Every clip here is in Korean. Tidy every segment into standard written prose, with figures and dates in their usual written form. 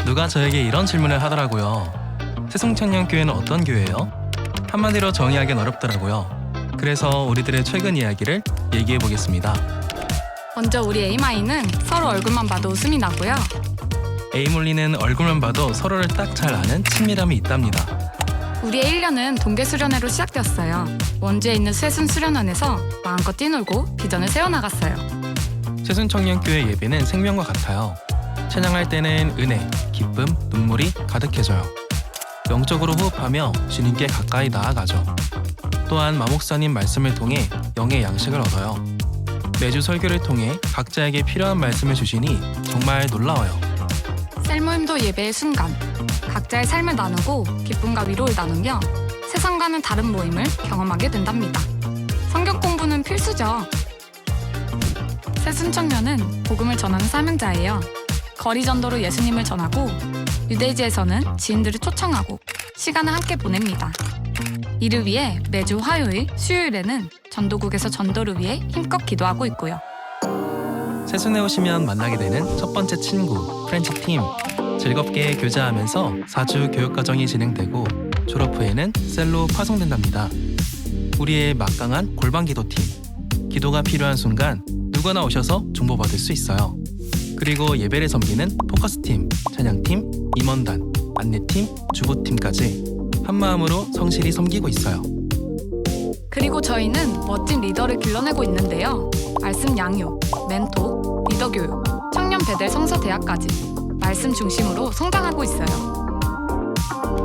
누가 저에게 이런 질문을 하더라고요. 새송청년교회는 어떤 교회예요? 한마디로 정의하기는 어렵더라고요. 그래서 우리들의 최근 이야기를 얘기해 보겠습니다. 먼저 우리 에이마이는 서로 얼굴만 봐도 웃음이 나고요. 에이몰리는 얼굴만 봐도 서로를 딱 잘 아는 친밀함이 있답니다. 우리의 1년은 동계 수련회로 시작되었어요. 원주에 있는 쇠순 수련원에서 마음껏 뛰놀고 비전을 세워나갔어요. 새순청년교회 예배는 생명과 같아요. 찬양할 때는 은혜, 기쁨, 눈물이 가득해져요. 영적으로 호흡하며 주님께 가까이 나아가죠. 또한 마목사님 말씀을 통해 영의 양식을 얻어요. 매주 설교를 통해 각자에게 필요한 말씀을 주시니 정말 놀라워요. 셀모임도 예배의 순간, 각자의 삶을 나누고 기쁨과 위로를 나누며 세상과는 다른 모임을 경험하게 된답니다. 성경 공부는 필수죠. 새순청년은 복음을 전하는 사명자예요. 거리 전도로 예수님을 전하고 유대지에서는 지인들을 초청하고 시간을 함께 보냅니다. 이를 위해 매주 화요일, 수요일에는 전도국에서 전도를 위해 힘껏 기도하고 있고요. 새순에 오시면 만나게 되는 첫 번째 친구, 프렌치팀. 즐겁게 교제하면서 4주 교육과정이 진행되고 졸업 후에는 셀로 파송된답니다. 우리의 막강한 골방기도팀. 기도가 필요한 순간 누구나 오셔서 중보받을 수 있어요. 그리고 예배를 섬기는 포커스팀, 찬양팀, 임원단, 안내팀, 주보팀까지 한마음으로 성실히 섬기고 있어요. 그리고 저희는 멋진 리더를 길러내고 있는데요. 말씀 양육, 멘토, 리더 교육, 청년 배델 성서대학까지 말씀 중심으로 성장하고 있어요.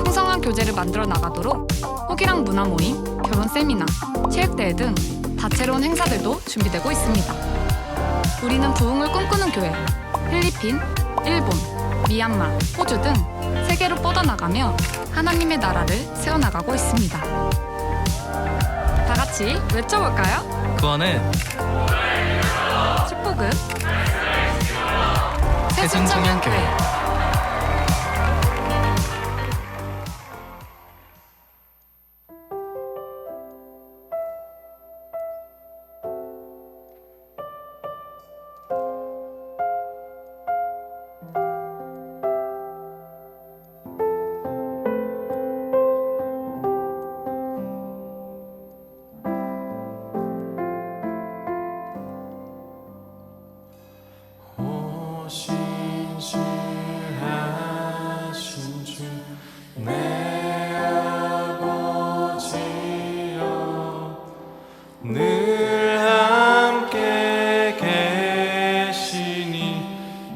풍성한 교재를 만들어 나가도록 호기랑 문화 모임, 결혼 세미나, 체육대회 등 다채로운 행사들도 준비되고 있습니다. 우리는 부흥을 꿈꾸는 교회, 필리핀, 일본, 미얀마, 호주 등 세계로 뻗어나가며 하나님의 나라를 세워나가고 있습니다. 다 같이 외쳐볼까요? 구원은 축복은 새순청년교회. 신실하신 주 내 아버지여 늘 함께 계시니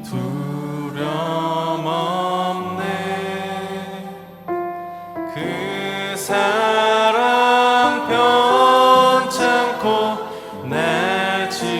두려움 없네. 그 사랑 편찮고 날 지키시며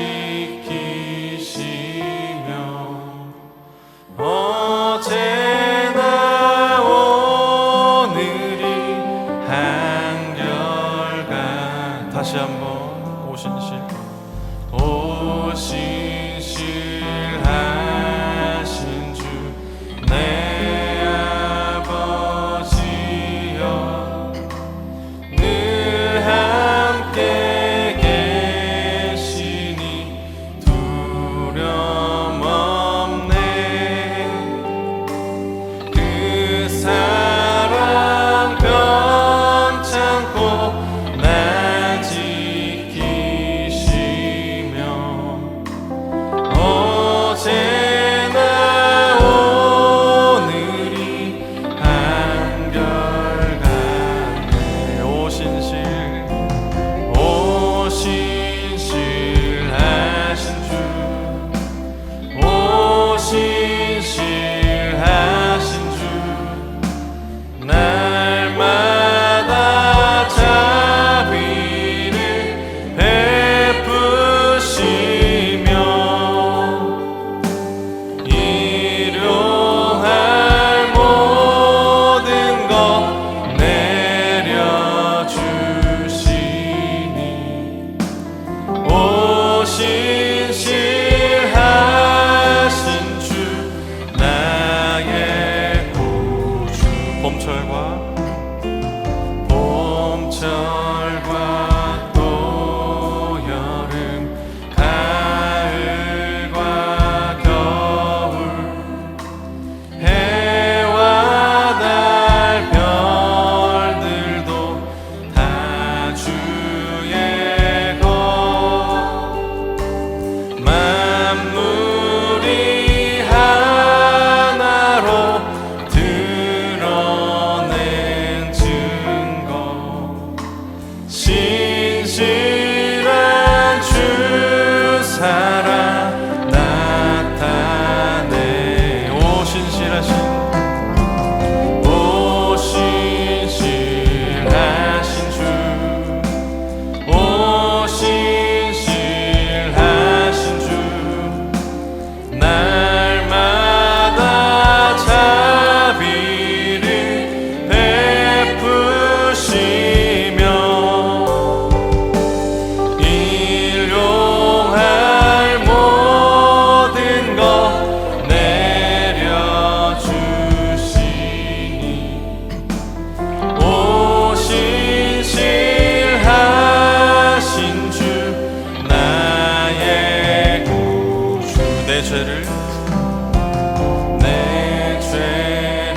내 죄를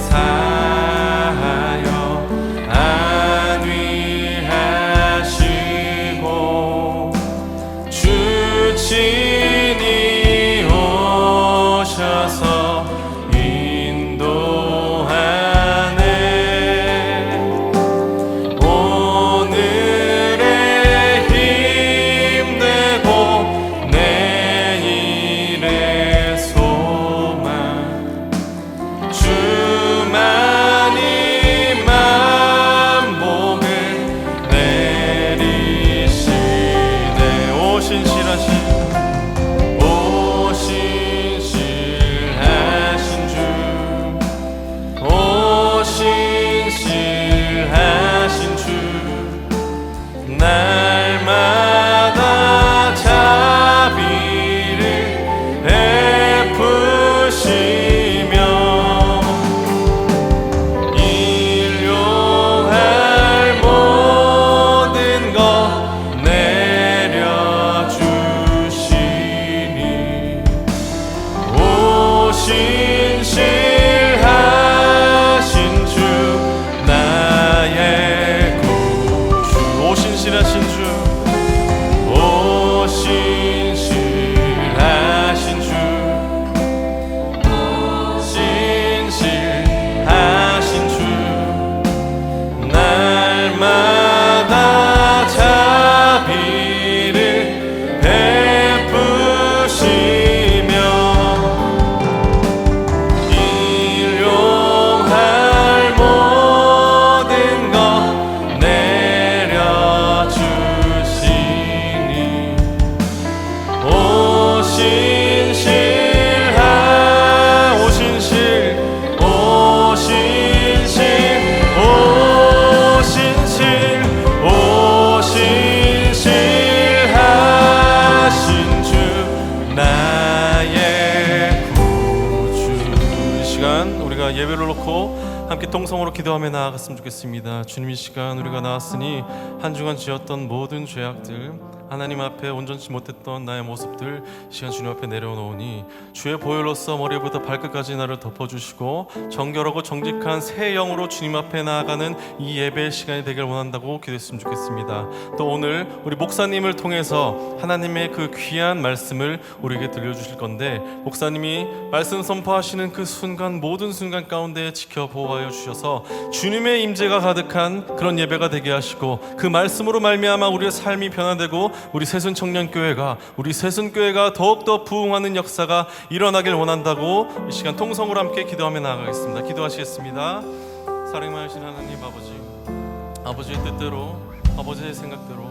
사하여 안위하시고 주 친히 오셔서 인도하네. 오늘의 힘되고 내일의 소망 주만이 만복을 내리시네. 오신실하신 주, 오신실하신 주, 날마다 자비를 베푸시며 일용할 모든 것 내려주시니 오신실하신 주 나의 구주. 오신실하신 주, 오신실하신 주, 오신실하신 주, 날마다 자비를 베푸시며 일용할 모든 것 내려주시니 오신실하신 주 나의 구주. 이 시간 우리가 예배를 놓고 함께 통성으로 기도하며 나아갔으면 좋겠습니다. 주님, 이 시간 우리가 나왔으니 한 주간 지었던 모든 죄악들, 하나님 앞에 온전치 못했던 나의 모습들 이 시간 주님 앞에 내려놓으니 주의 보혈로서 머리부터 발끝까지 나를 덮어주시고 정결하고 정직한 새 영으로 주님 앞에 나아가는 이 예배의 시간이 되길 원한다고 기도했으면 좋겠습니다. 또 오늘 우리 목사님을 통해서 하나님의 그 귀한 말씀을 우리에게 들려주실 건데, 목사님이 말씀 선포하시는 그 순간, 모든 순간 가운데 지켜 보호하여 주셔서 주님의 임재가 가득한 그런 예배가 되게 하시고, 그 말씀으로 말미암아 우리의 삶이 변화되고 우리 새순청년교회가, 우리 새순교회가 더욱더 부흥하는 역사가 일어나길 원한다고 이 시간 통성으로 함께 기도하며 나아가겠습니다. 기도하시겠습니다. 사랑하신 하나님 아버지, 아버지의 뜻대로, 아버지의 생각대로,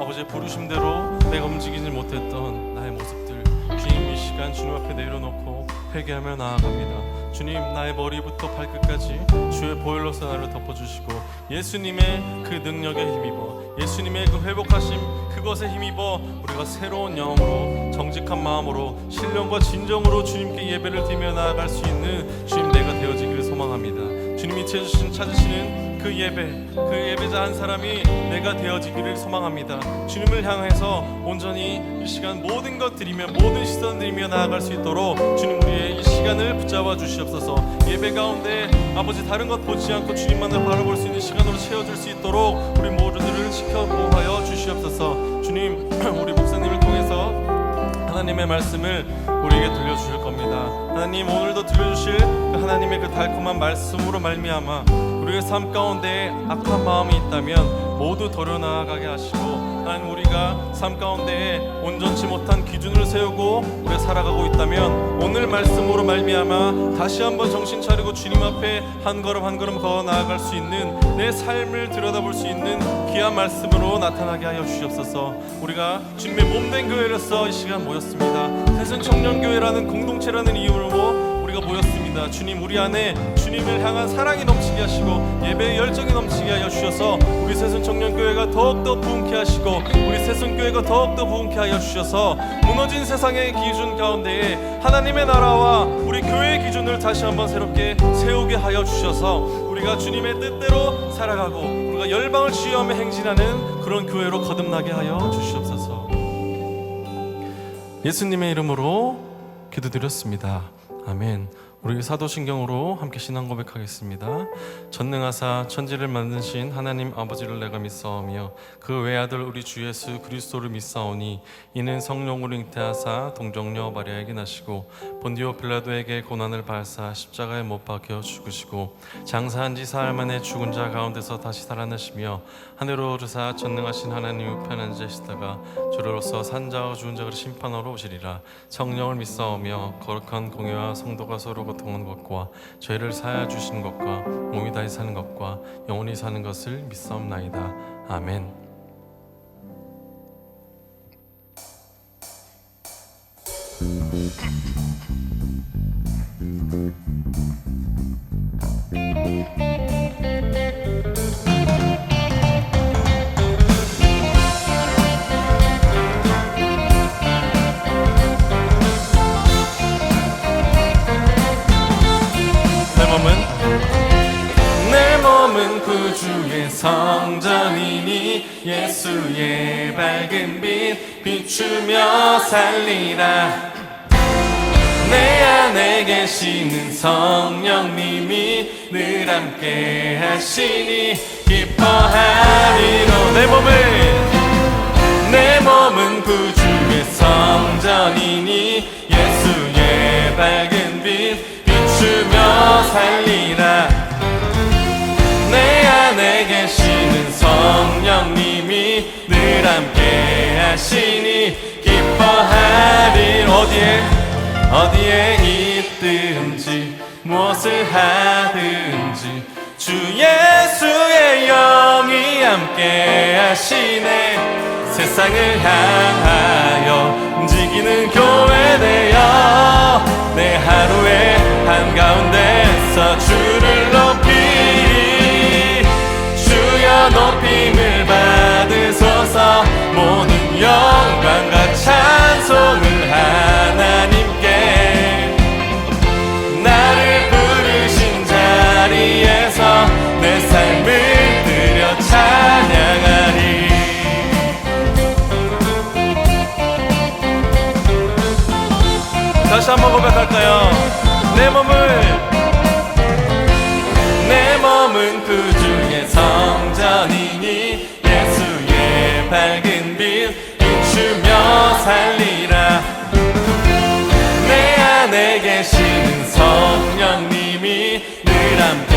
아버지의 부르심대로 내가 움직이지 못했던 나의 모습들 주님, 이 시간 주님 앞에 내려놓고 회개하며 나아갑니다. 주님, 나의 머리부터 발끝까지 주의 보혈로서 나를 덮어주시고 예수님의 그 능력에 힘입어, 예수님의 그 회복하심 그것에 힘입어 우리가 새로운 영으로, 정직한 마음으로, 신령과 진정으로 주님께 예배를 드리며 나아갈 수 있는 주님 내가 되어지기를 소망합니다. 주님이 찾으시는 그 예배자 한 사람이 내가 되어지기를 소망합니다. 주님을 향해서 온전히 이 시간 모든 것 드리며, 모든 시선 드리며 나아갈 수 있도록 주님 우리의 이 시간을 붙잡아 주시옵소서. 예배 가운데 아버지 다른 것 보지 않고 주님만을 바라볼 수 있는 시간으로 채워줄 수 있도록 우리 모두들을 지켜보호하여 주시옵소서. 주님, 우리 목사님을 통해서 하나님의 말씀을 우리에게 들려주실 겁니다. 하나님, 오늘도 들려주실 그 하나님의 그 달콤한 말씀으로 말미암아 우리의 삶 가운데 악한 마음이 있다면 모두 덜어나가게 하시고, 하나님 우리가 삶 가운데 온전치 못한 기준을 세우고 우리가 살아가고 있다면 오늘 말씀으로 말미암아 다시 한번 정신 차리고 주님 앞에 한 걸음 한 걸음 걸어 나아갈 수 있는, 내 삶을 들여다볼 수 있는 귀한 말씀으로 나타나게 하여 주시옵소서. 우리가 주님의 몸된 교회로서 이 시간 모였습니다. 새순청년교회라는 공동체라는 이유로 우리가 모였습니다. 주님, 우리 안에 주님을 향한 사랑이 넘치게 하시고 예배의 열정이 넘치게 하여 주셔서 우리 새순청년교회가 더욱더 부흥케 하시고 우리 새순교회가 더욱더 부흥케 하여 주셔서 무너진 세상의 기준 가운데에 하나님의 나라와 우리 교회의 기준을 다시 한번 새롭게 세우게 하여 주셔서 우리가 주님의 뜻대로 살아가고 우리가 열방을 치유하며 행진하는 그런 교회로 거듭나게 하여 주시옵소서. 예수님의 이름으로 기도드렸습니다. 아멘. 우리 사도신경으로 함께 신앙 고백하겠습니다. 전능하사 천지를 만드신 하나님 아버지를 내가 믿사오며 그 외아들 우리 주 예수 그리스도를 믿사오니 이는 성령으로 잉태하사 동정녀 마리아에게 나시고 본디오 빌라도에게 고난을 받으사 십자가에 못 박혀 죽으시고 장사한 지 사흘 만에 죽은 자 가운데서 다시 살아나시며 하늘로 오르사 전능하신 하나님 우편 앉으시다가 주로서 산자와 죽은 자를 심판하러 오시리라. 성령을 믿사오며 거룩한 공회와 성도가 서로 고통하는 것과 죄를 사하여 주시는 것과 몸이 다시 사는 것과 영원히 사는 것을 믿사옵나이다. 아멘. 내 몸은 구주의 성전이니 예수의 밝은 빛 비추며 살리라. 내 안에 계시는 성령님이 늘 함께 하시니 기뻐하리로. 내 몸은 구주의 성전이니 예수의 밝은 빛 비추며 살리라. 내 안에 계시는 성령님이 늘 함께 하시니 기뻐하리. 어디에 있든지 무엇을 하든지 주 예수의 영이 함께 하시네. 세상을 향하여 움직이는 교회 되어 내 하루의 한가운데서 주를 높이리. 주여 높임을 받으소서. 모든 영광과 찬송을 하나님께. 나를 부르신 자리에서 내 삶을 드려 찬양하리. 다시 한번 고백할까요? 내 몸은 구주의 성전이니 예수의 밝은 빛 비추며 살리라. 내 안에 계시는 성령님이 늘 함께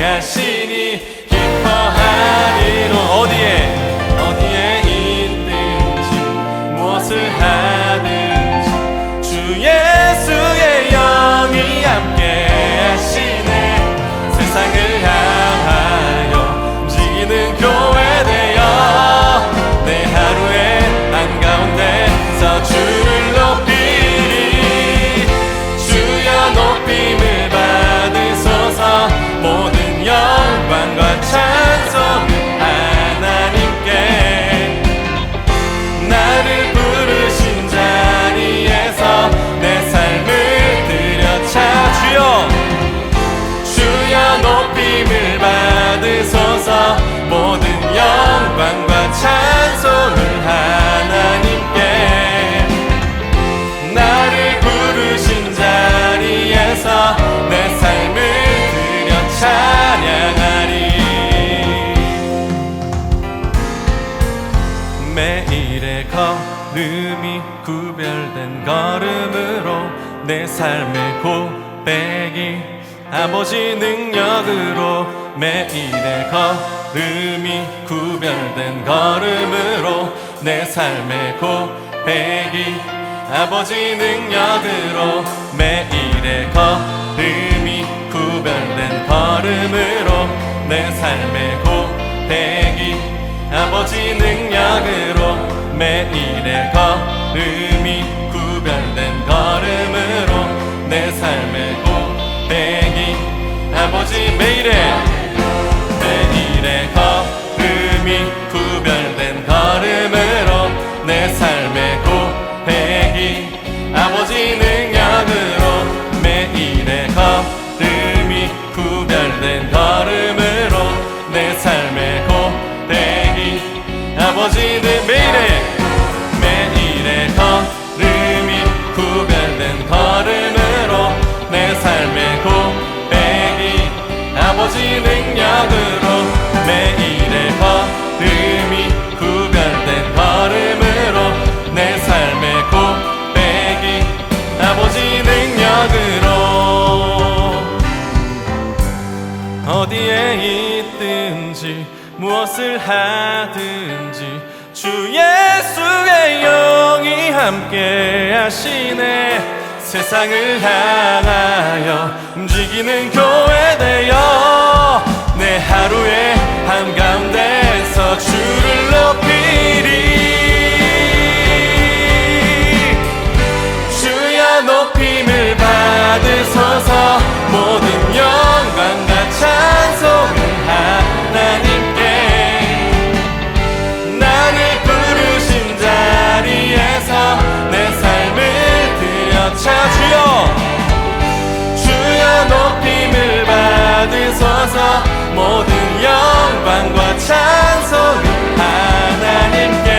하시니 기뻐하리로. 어디에 있든지 무엇을 하든지 주 예수의 영이 함께 하시네. 세상을 향하여 움직이는 교회 되어 내 하루의 한가운데서 주를 높이리. 주여 높임을 받으소서. 모든 영광과 찬송을 하나님께. 나를 부르신 자리에서 내 삶을 드려 주여 높임을 받으소서. 모든 영광과 찬송을 하나님께. 나를 부르신 자리에서 내 삶을 드려 찬양하리. 매일의 걸음이 구별된 걸음으로 내 삶의 고백이 아버지 능력으로. 매일의 걸음이 구별된 걸음으로 내 삶의 고백이 아버지 능력으로. 매일의 걸음이 구별된 걸음으로 내 삶의 고백이 아버지 능력으로. 매일의 걸음이 구별된 걸음으로 내 삶의 고백이 아버지. 매일의 걸음이 구별된 걸음으로 내 삶의 고백이 아버지 능력으로. 매일의 걸음이 구별된 걸음으로 내 삶의 고백이 아버지 매일의 걸음이 구별된 걸음으로 무엇을 하든지 주 예수의 영이 함께 하시네. 세상을 향하여 움직이는 교회 되어 내 하루의 한가운데서 주를 높이리. 주여 높임을 받으소서. 모든 영광과 찬송은 하나님께. 나를 부르신 자리에서 내 삶을 드려차. 주여 높임을 받으소서. 모든 영광과 찬송은 하나님께.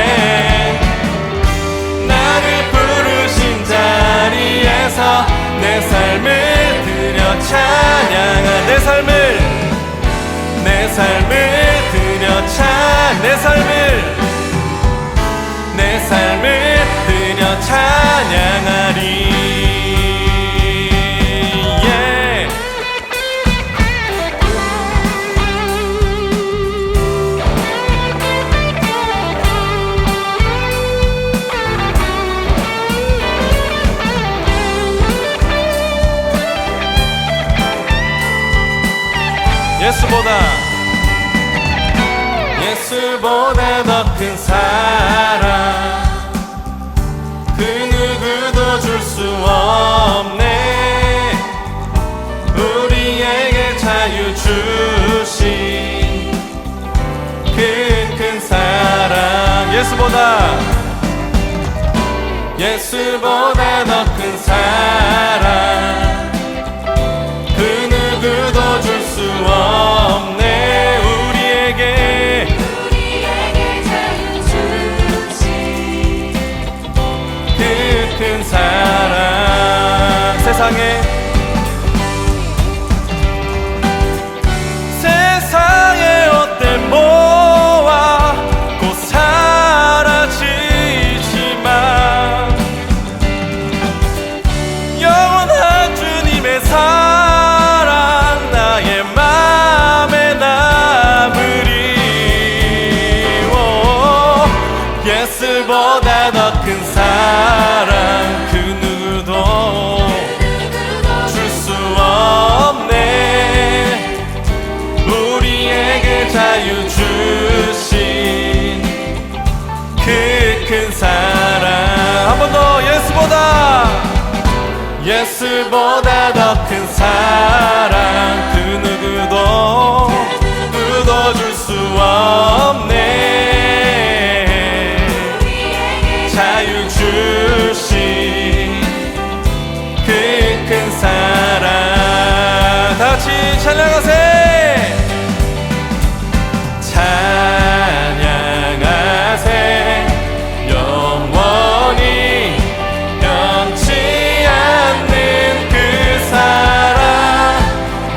나를 부르신 자리에서 내 삶을 드려 찬양하. 내 삶을 드려 내 삶을 드려 찬양하리. 예수보다 더 큰 사랑 그 누구도 줄 수 없네. 우리에게 자유 주신 그 큰 사랑. 예수보다 더 큰 사랑 그 누구도 줄 수 없네. 우리에게 자유 주신 그 큰 사랑. 세상의 옷들 모아 곧 사라지지만 영원한 주님의 사랑 나의 맘에 남으리. 예수보다 더 큰 사랑 그 누구도 줄 수 없네. 우리에게 자유 주신 그 큰 사랑. 한 번 더. 예수보다 더 큰 사랑 그 누구도 줄 수 없네. 자유 주신 그 큰 사랑. 다같이 찬양하세. 찬양하세. 영원히 변치 않는 그 사랑.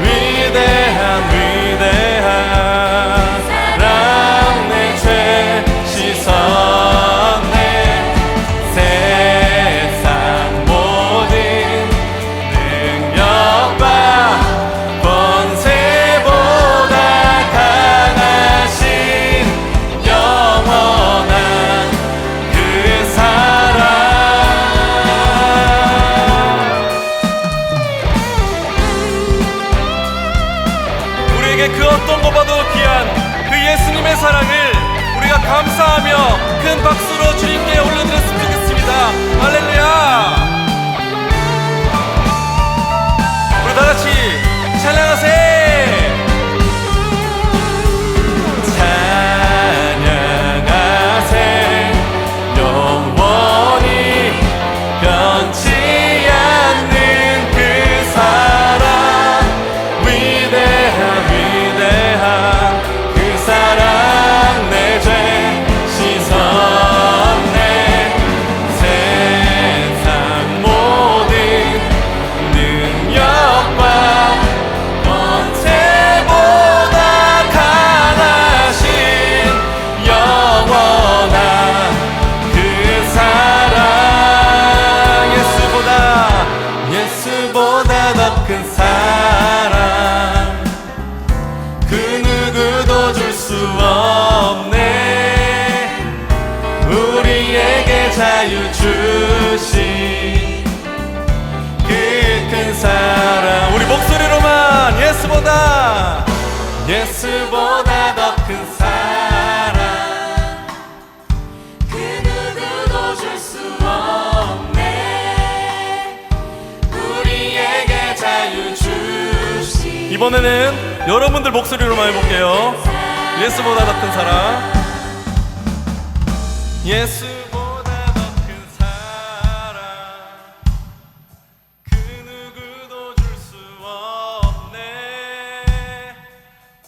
위대한 사랑. 내 죄 씻었네. 세상 모든 능력과 권세보다 강하신 영원한 그 사랑. 우리에게 그 어떤 것보다도 귀한 그 예수님의 사랑을 우리가 감사하며 큰 박수로 주님께 올려드렸으면 좋겠습니다. 할렐루야. 우리 다같이 찬양하세. 찬양하세. 영원히 변치 않는 그 사랑. 위대한 그 사랑. 내 죄 씻었네. 예수보다 더 큰 사랑 그 누구도 줄 수 없네. 우리에게 자유 주시. 이번에는 여러분들 목소리로만 해볼게요. 예수보다 더 큰 사랑 예수보다 더 큰 사랑 그 누구도 줄 수 없네.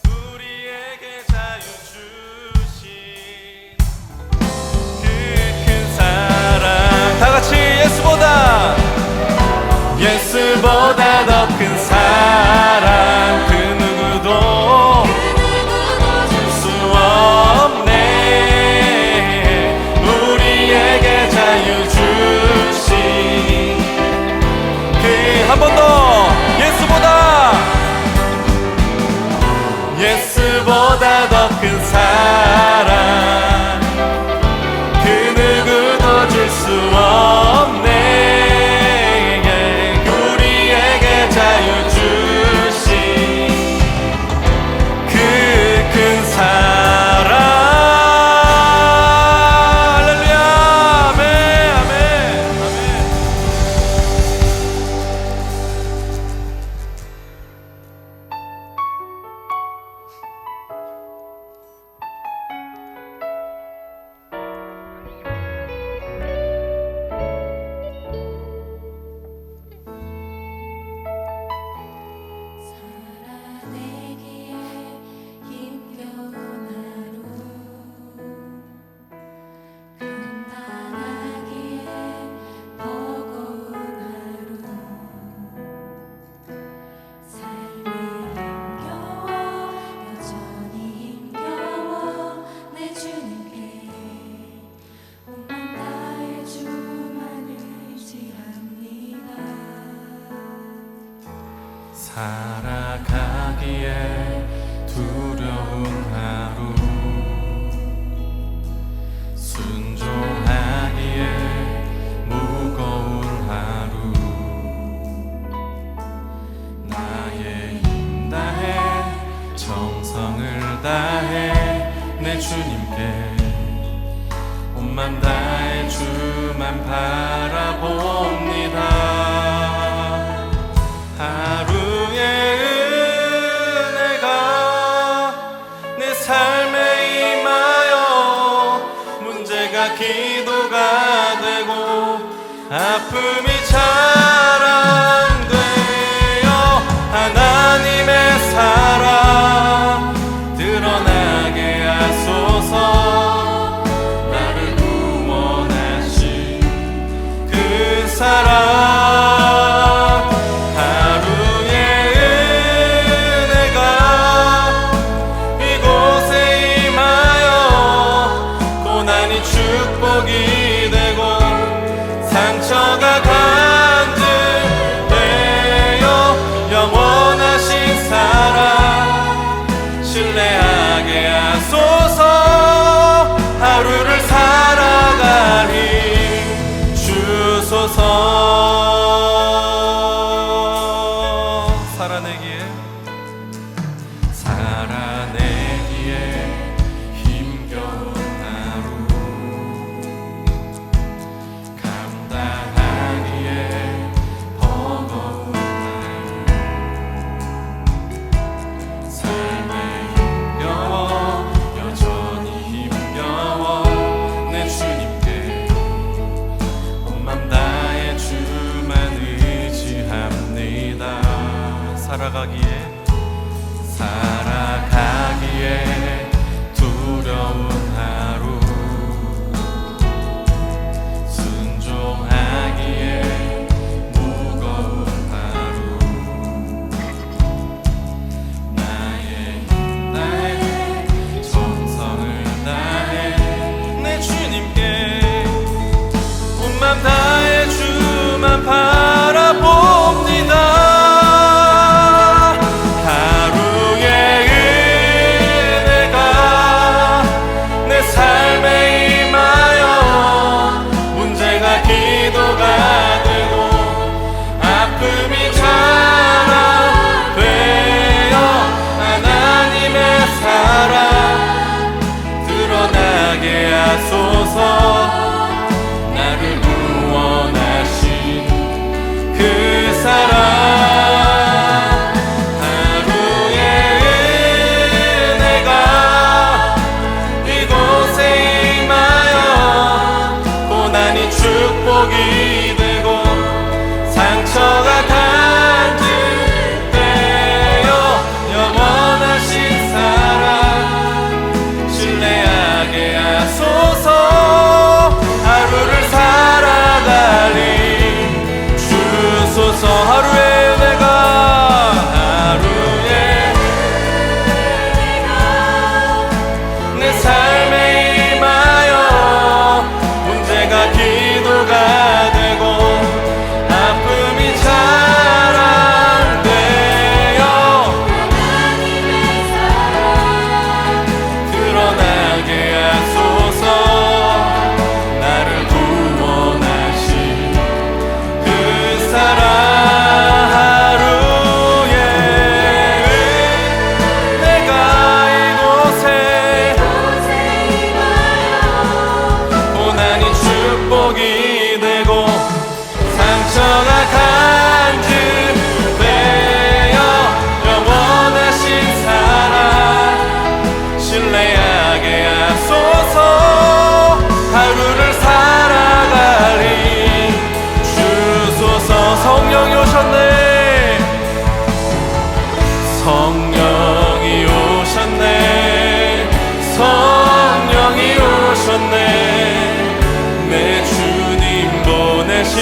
우리에게 자유 주신 그 큰 사랑 다같이 예수보다 더 큰 사랑 그 누구도 줄 수 없네. 우리에게 자유 주신 그 한 번 더 예수보다 더 큰 사랑 그 누구도 줄 수 없네. 우리에게 자유 주신 그 큰 사랑 할렐루야 아멘 아멘 아멘. 살아내기에 힘겨운 하루 감당하기에 버거운 하루 삶이 힘겨워 여전히 힘겨워 내 주님께 온만 다해 주만 의지합니다. 살아가기에 두려운 하루 순종하기에 무거운 하루 나의 힘 다해 정성을 다해 내 주님께 온맘 다해 주만 바라봅니다. 하루의 은혜가 내 삶에 임하여 문제가 기도가 되고 아픔이 자랑되어 하나님의 사랑 드러나게 하소서. 나를 구원하신 그 사랑 축복이 되고 상처가 간직되어 영원하신 사랑 신뢰하게 하소서. 하루를 살아갈 힘 주소서. 살아내기에 힘겨운 하루 감당하기에 버거운 하루 삶에 힘겨워 여전히 힘겨워 내 주님께 온맘 다해 주만 의지합니다. 살아가기에 두려운 하루 순종하기에 무거운 하루 나의 힘 다해 정성을 다해 내 주님께 온맘 다해 주만 바라봅니다. 성령이 오셨네. 성령이 오셨네. 성령이 오셨네. 내 주님 보내신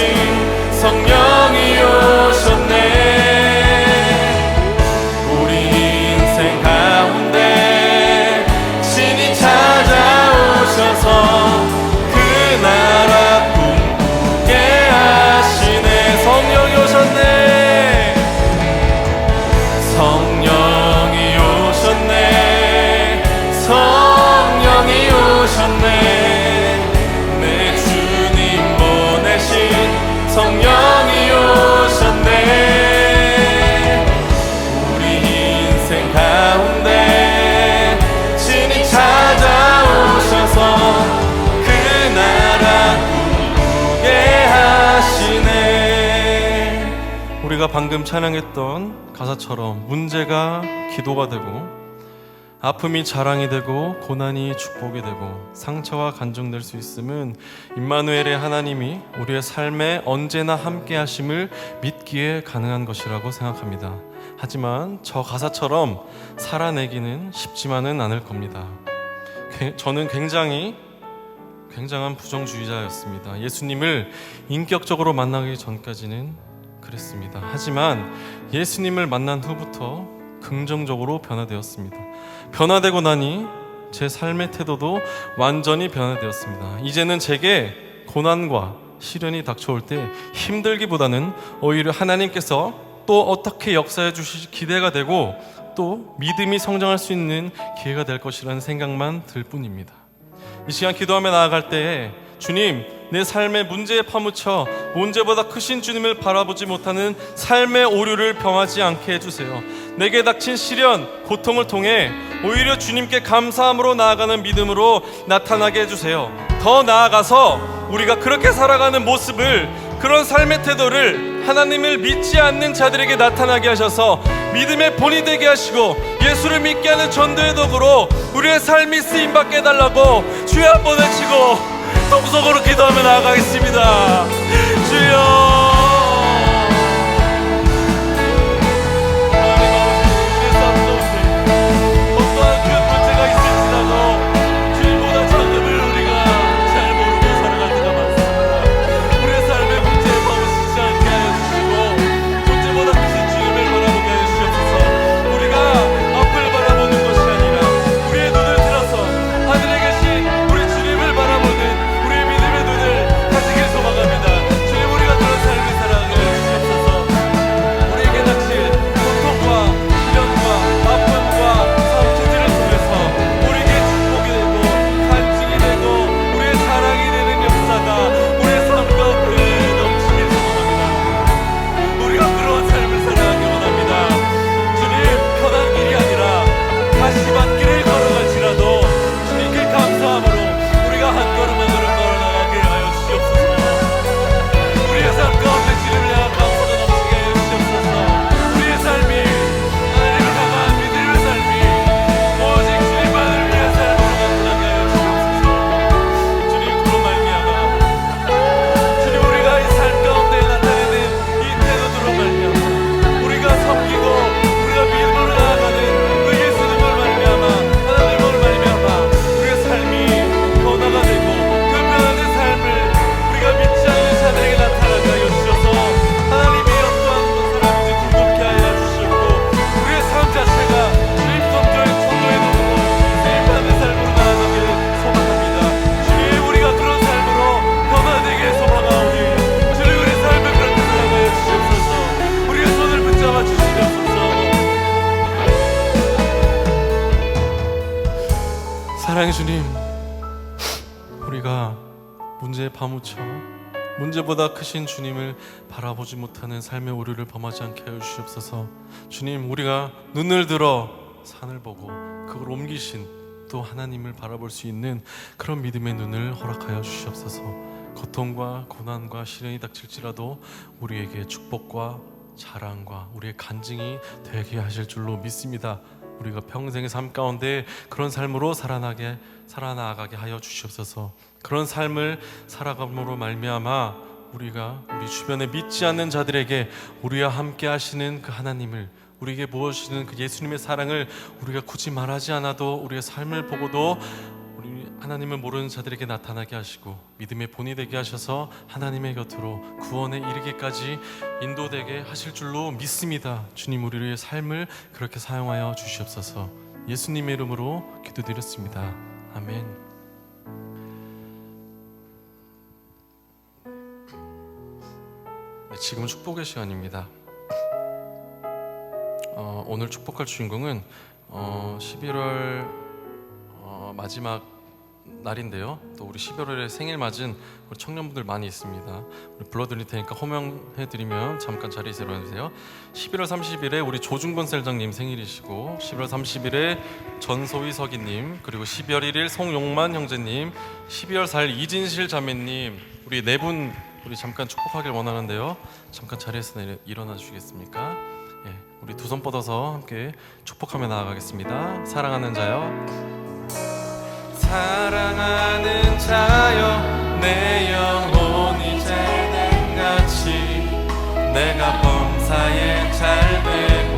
성령이 오셨네. 우리 인생 가운데 신이 찾아오셔서 그 나라 꿈꾸게 하시네. 성령이 오셨네. 성령이 오셨네. 성령이 오셨네. 내 주님 보내신 성령이 오셨네. 우리 인생 가운데 신이 찾아오셔서 그 나라 꿈꾸게 하시네. 우리가 방금 찬양했던 가사처럼 문제가 기도가 되고 아픔이 자랑이 되고 고난이 축복이 되고 상처와 간증될 수 있음은 임마누엘의 하나님이 우리의 삶에 언제나 함께 하심을 믿기에 가능한 것이라고 생각합니다. 하지만 저 가사처럼 살아내기는 쉽지만은 않을 겁니다. 저는 굉장한 부정주의자였습니다. 예수님을 인격적으로 만나기 전까지는 그랬습니다. 하지만 예수님을 만난 후부터 긍정적으로 변화되었습니다. 변화되고 나니 제 삶의 태도도 완전히 변화되었습니다. 이제는 제게 고난과 시련이 닥쳐올 때 힘들기보다는 오히려 하나님께서 또 어떻게 역사해 주실지 기대가 되고 또 믿음이 성장할 수 있는 기회가 될 것이라는 생각만 들 뿐입니다. 이 시간 기도하며 나아갈 때에 주님, 내 삶의 문제에 파묻혀 문제보다 크신 주님을 바라보지 못하는 삶의 오류를 범하지 않게 해주세요. 내게 닥친 시련, 고통을 통해 오히려 주님께 감사함으로 나아가는 믿음으로 나타나게 해주세요. 더 나아가서 우리가 그렇게 살아가는 모습을, 그런 삶의 태도를 하나님을 믿지 않는 자들에게 나타나게 하셔서 믿음의 본이 되게 하시고 예수를 믿게 하는 전도의 도구로 우리의 삶이 쓰임받게 해달라고 주여 한번 외치고 통속으로 기도하며 나아가겠습니다. 주여, 사랑의 주님, 우리가 문제에 파묻혀 문제보다 크신 주님을 바라보지 못하는 삶의 오류를 범하지 않게 하여 주시옵소서. 주님, 우리가 눈을 들어 산을 보고 그걸 옮기신 또 하나님을 바라볼 수 있는 그런 믿음의 눈을 허락하여 주시옵소서. 고통과 고난과 시련이 닥칠지라도 우리에게 축복과 자랑과 우리의 간증이 되게 하실 줄로 믿습니다. 우리가 평생의 삶 가운데 그런 삶으로 살아나가게 하여 주시옵소서. 그런 삶을 살아감으로 말미암아 우리가 우리 주변에 믿지 않는 자들에게 우리와 함께 하시는 그 하나님을, 우리에게 부어주시는 그 예수님의 사랑을 우리가 굳이 말하지 않아도 우리의 삶을 보고도 우리 하나님을 모르는 자들에게 나타나게 하시고 믿음의 본이 되게 하셔서 하나님의 곁으로 구원에 이르기까지 인도되게 하실 줄로 믿습니다. 주님, 우리의 삶을 그렇게 사용하여 주시옵소서. 예수님의 이름으로 기도드렸습니다. 아멘. 네, 지금은 축복의 시간입니다. 오늘 축복할 주인공은 11월 마지막 날인데요. 또 우리 11월에 생일 맞은 우리 청년분들 많이 있습니다. 우리 불러드릴 테니까 호명해드리면 잠깐 자리에서 일어나주세요. 11월 30일에 우리 조중건 셀장님 생일이시고, 11월 30일에 전소희 서기님, 그리고 12월 1일 송용만 형제님, 12월 4일 이진실 자매님, 우리 네 분 우리 잠깐 축복하길 원하는데요. 잠깐 자리에서 일어나 주시겠습니까? 예, 우리 두 손 뻗어서 함께 축복하며 나아가겠습니다. 사랑하는 자요, 사랑하는 자여, 내 영혼이 잘됨같이 내가 범사에 잘되고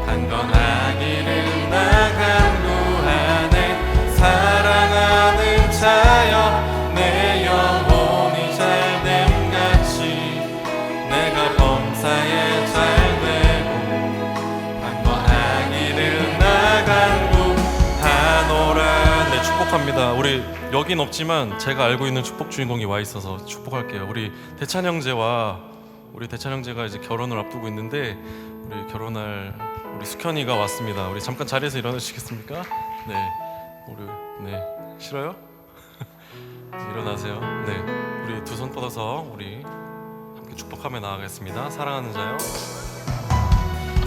강건하기를 나 간구하네. 사랑하는 자여, 내 영혼이 잘됨같이 내가 범사에 잘되고 강건하기를 나 간구하노라. 축복합니다. 우리 여긴 없지만 제가 알고 있는 축복 주인공이 와 있어서 축복할게요. 우리 대찬 형제와 우리 대찬 형제가 이제 결혼을 앞두고 있는데 우리 결혼할 우리 숙현이가 왔습니다. 우리 잠깐 자리에서 일어나시겠습니까? 네, 우리 싫어요? 일어나세요. 네, 우리 두 손 뻗어서 우리 함께 축복하며 나아가겠습니다. 사랑하는 자요,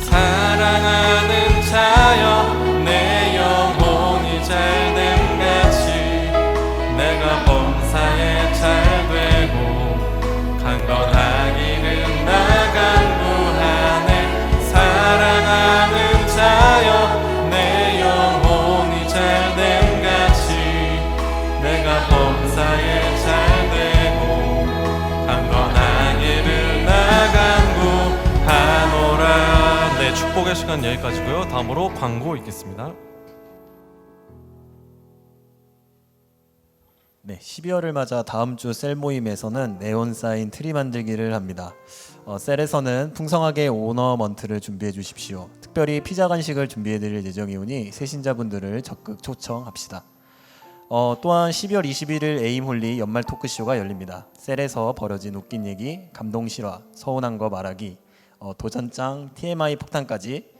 사랑하는 자여, 내 영혼이 잘됨같이 내가 범사에 잘되고 강건하기를 나 간구하네. 사랑하는 자여, 내 영혼이 잘됨같이 내가 범사에 잘되고 강건하기를 나 간구하노라. 네, 축복의 시간 여기까지고요. 다음으로 광고 있겠습니다. 네, 12월을 맞아 다음 주 셀 모임에서는 네온 사인 트리 만들기를 합니다. 셀에서는 풍성하게 오너먼트를 준비해 주십시오. 특별히 피자 간식을 준비해 드릴 예정이오니 세신자분들을 적극 초청합시다. 또한 12월 21일 에임홀리 연말 토크쇼가 열립니다. 셀에서 벌어진 웃긴 얘기, 감동 실화, 서운한 거 말하기, 도전장, TMI 폭탄까지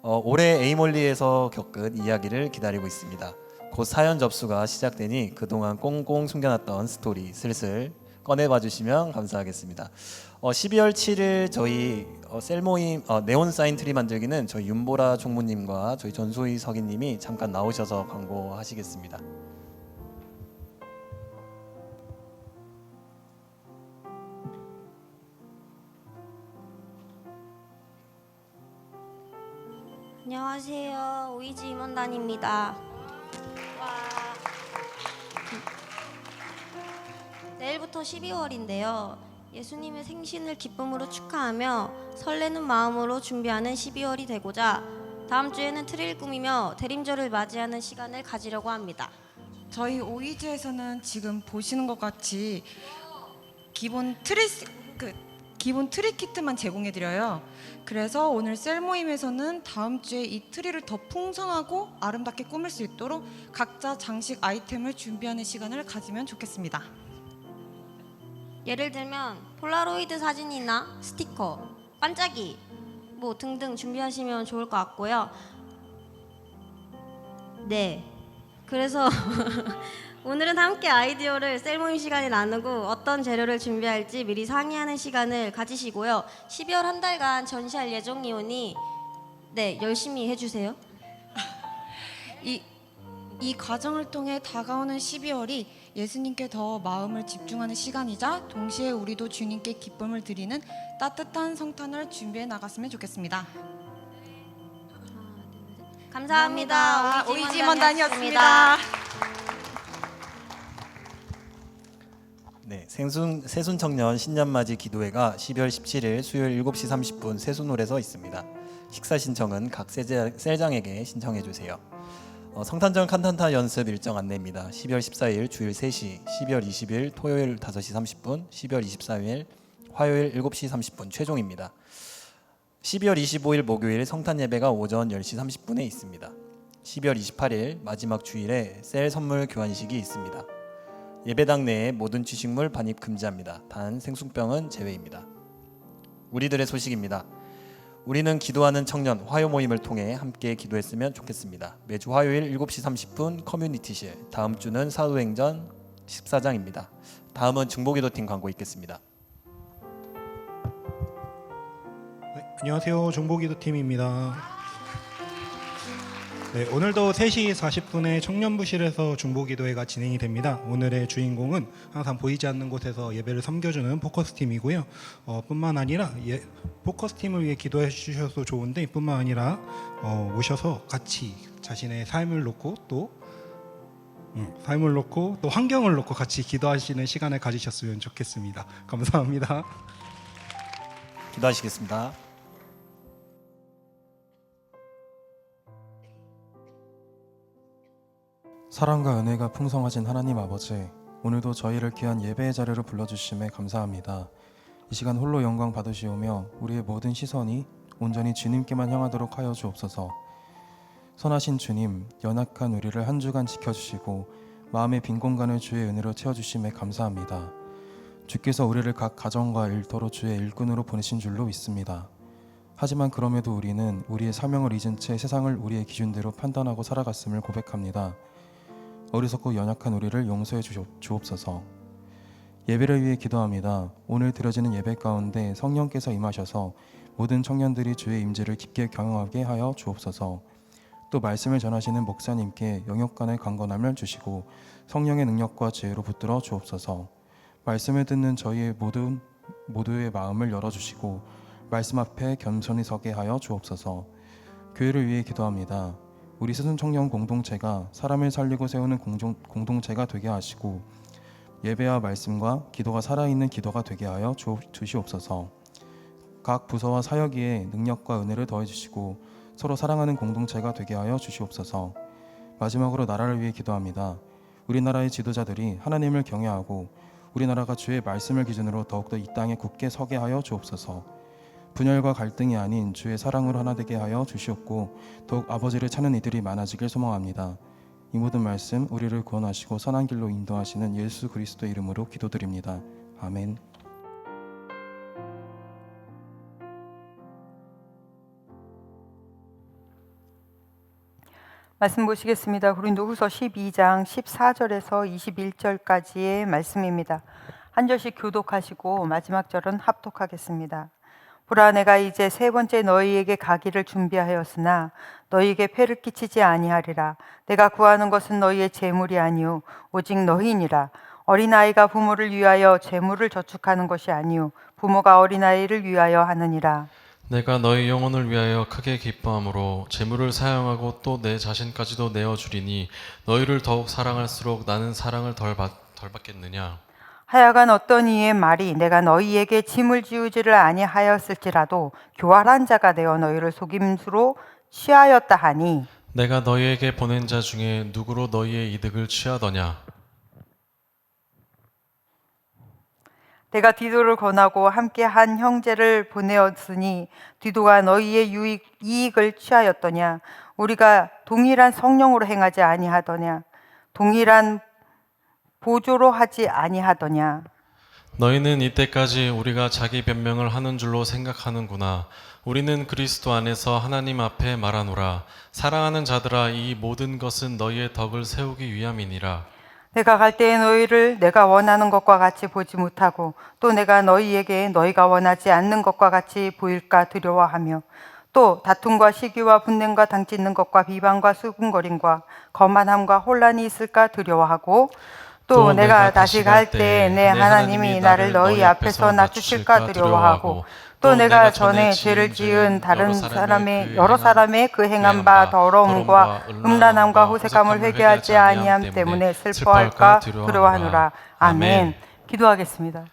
올해 에임홀리에서 겪은 이야기를 기다리고 있습니다. 곧 사연 접수가 시작되니 그동안 꽁꽁 숨겨놨던 스토리 슬슬 꺼내봐 주시면 감사하겠습니다. 12월 7일 저희 셀 모임 네온 사인 트리 만들기는 저희 윤보라 총무님과 저희 전소희 서기님이 잠깐 나오셔서 광고하시겠습니다. 안녕하세요. 오이지 임원단입니다. 내일부터 12월인데요. 예수님의 생신을 기쁨으로 축하하며 설레는 마음으로 준비하는 12월이 되고자 다음 주에는 트리를 꾸미며 대림절을 맞이하는 시간을 가지려고 합니다. 저희 오이지에서는 지금 보시는 것 같이 기본 트리 키트만 제공해드려요. 그래서 오늘 셀 모임에서는 다음 주에 이 트리를 더 풍성하고 아름답게 꾸밀 수 있도록 각자 장식 아이템을 준비하는 시간을 가지면 좋겠습니다. 예를 들면 폴라로이드 사진이나 스티커, 반짝이 뭐 등등 준비하시면 좋을 것 같고요. 네, 그래서 오늘은 함께 아이디어를 셀 모임 시간에 나누고 어떤 재료를 준비할지 미리 상의하는 시간을 가지시고요. 12월 한 달간 전시할 예정이오니 네, 열심히 해주세요. 이 과정을 통해 다가오는 12월이 예수님께 더 마음을 집중하는 시간이자 동시에 우리도 주님께 기쁨을 드리는 따뜻한 성탄을 준비해 나갔으면 좋겠습니다. 감사합니다. 오이지 임원단이었습니다. 네, 새순청년 신년맞이 기도회가 12월 17일 수요일 7시 30분 새순홀에서 있습니다. 식사 신청은 각 셀장에게 신청해 주세요. 성탄절 칸탄타 연습 일정 안내입니다. 12월 14일 주일 3시, 12월 20일 토요일 5시 30분, 12월 24일 화요일 7시 30분 최종입니다. 12월 25일 목요일 성탄 예배가 오전 10시 30분에 있습니다. 12월 28일 마지막 주일에 셀 선물 교환식이 있습니다. 예배당 내에 모든 취식물 반입 금지합니다. 단 생수병은 제외입니다. 우리들의 소식입니다. 우리는 기도하는 청년 화요 모임을 통해 함께 기도했으면 좋겠습니다. 매주 화요일 7시 30분 커뮤니티실, 다음 주는 사도행전 14장입니다. 다음은 중보기도팀 광고 있겠습니다. 네, 안녕하세요. 중보기도팀입니다. 네, 오늘도 3시 40분에 청년부실에서 중보기도회가 진행이 됩니다. 오늘의 주인공은 항상 보이지 않는 곳에서 예배를 섬겨주는 포커스팀이고요. 뿐만 아니라 포커스팀을 위해 기도해 주셔도 좋은데 뿐만 아니라 오셔서 같이 자신의 삶을 놓고 또 환경을 놓고 같이 기도하시는 시간을 가지셨으면 좋겠습니다. 감사합니다. 기도하시겠습니다. 사랑과 은혜가 풍성하신 하나님 아버지, 오늘도 저희를 귀한 예배의 자리로 불러주심에 감사합니다. 이 시간 홀로 영광 받으시오며 우리의 모든 시선이 온전히 주님께만 향하도록 하여 주옵소서. 선하신 주님, 연약한 우리를 한 주간 지켜주시고 마음의 빈 공간을 주의 은혜로 채워주심에 감사합니다. 주께서 우리를 각 가정과 일터로 주의 일꾼으로 보내신 줄로 믿습니다. 하지만 그럼에도 우리는 우리의 사명을 잊은 채 세상을 우리의 기준대로 판단하고 살아갔음을 고백합니다. 어리석고 연약한 우리를 용서해 주옵소서. 예배를 위해 기도합니다. 오늘 드려지는 예배 가운데 성령께서 임하셔서 모든 청년들이 주의 임재를 깊게 경험하게 하여 주옵소서. 또 말씀을 전하시는 목사님께 영역간의 강건함을 주시고 성령의 능력과 지혜로 붙들어 주옵소서. 말씀을 듣는 저희의 모두의 마음을 열어주시고 말씀 앞에 겸손히 서게 하여 주옵소서. 교회를 위해 기도합니다. 우리 스승 청년 공동체가 사람을 살리고 세우는 공동체가 되게 하시고 예배와 말씀과 기도가 살아있는 기도가 되게 하여 주시옵소서. 각 부서와 사역에 능력과 은혜를 더해주시고 서로 사랑하는 공동체가 되게 하여 주시옵소서. 마지막으로 나라를 위해 기도합니다. 우리나라의 지도자들이 하나님을 경외하고 우리나라가 주의 말씀을 기준으로 더욱더 이 땅에 굳게 서게 하여 주옵소서. 분열과 갈등이 아닌 주의 사랑으로 하나 되게 하여 주시옵고 더욱 아버지를 찾는 이들이 많아지길 소망합니다. 이 모든 말씀 우리를 구원하시고 선한 길로 인도하시는 예수 그리스도 이름으로 기도드립니다. 아멘. 말씀 보시겠습니다. 고린도후서 12장 14절에서 21절까지의 말씀입니다. 한 절씩 교독하시고 마지막 절은 합독하겠습니다. 보라, 내가 이제 세 번째 너희에게 가기를 준비하였으나 너희에게 폐를 끼치지 아니하리라. 내가 구하는 것은 너희의 재물이 아니요 오직 너희니라. 어린아이가 부모를 위하여 재물을 저축하는 것이 아니요 부모가 어린아이를 위하여 하느니라. 내가 너희 영혼을 위하여 크게 기뻐함으로 재물을 사용하고 또 내 자신까지도 내어주리니 너희를 더욱 사랑할수록 나는 사랑을 덜 받겠느냐. 하여간 어떤 이의 말이 내가 너희에게 짐을 지우지를 아니하였을지라도 교활한 자가 되어 너희를 속임수로 취하였다 하니 내가 너희에게 보낸 자 중에 누구로 너희의 이득을 취하더냐. 내가 디도를 권하고 함께 한 형제를 보내었으니 디도가 너희의 이익을 취하였더냐. 우리가 동일한 성령으로 행하지 아니하더냐. 동일한 보조로 하지 아니하더냐. 너희는 이때까지 우리가 자기 변명을 하는 줄로 생각하는구나. 우리는 그리스도 안에서 하나님 앞에 말하노라. 사랑하는 자들아, 이 모든 것은 너희의 덕을 세우기 위함이니라. 내가 갈 때에 너희를 내가 원하는 것과 같이 보지 못하고 또 내가 너희에게 너희가 원하지 않는 것과 같이 보일까 두려워하며 또 다툼과 시기와 분냄과 당짓는 것과 비방과 수군거림과 거만함과 혼란이 있을까 두려워하고 또 내가 다시 갈 때 내 하나님이 나를 너희 앞에서 낮추실까 두려워하고 또 내가 전에 죄를 지은 여러 사람의 그 행한 바 더러움과 음란함과 호색함을 회개하지 아니함 때문에 슬퍼할까 두려워하노라. 아멘. 기도하겠습니다.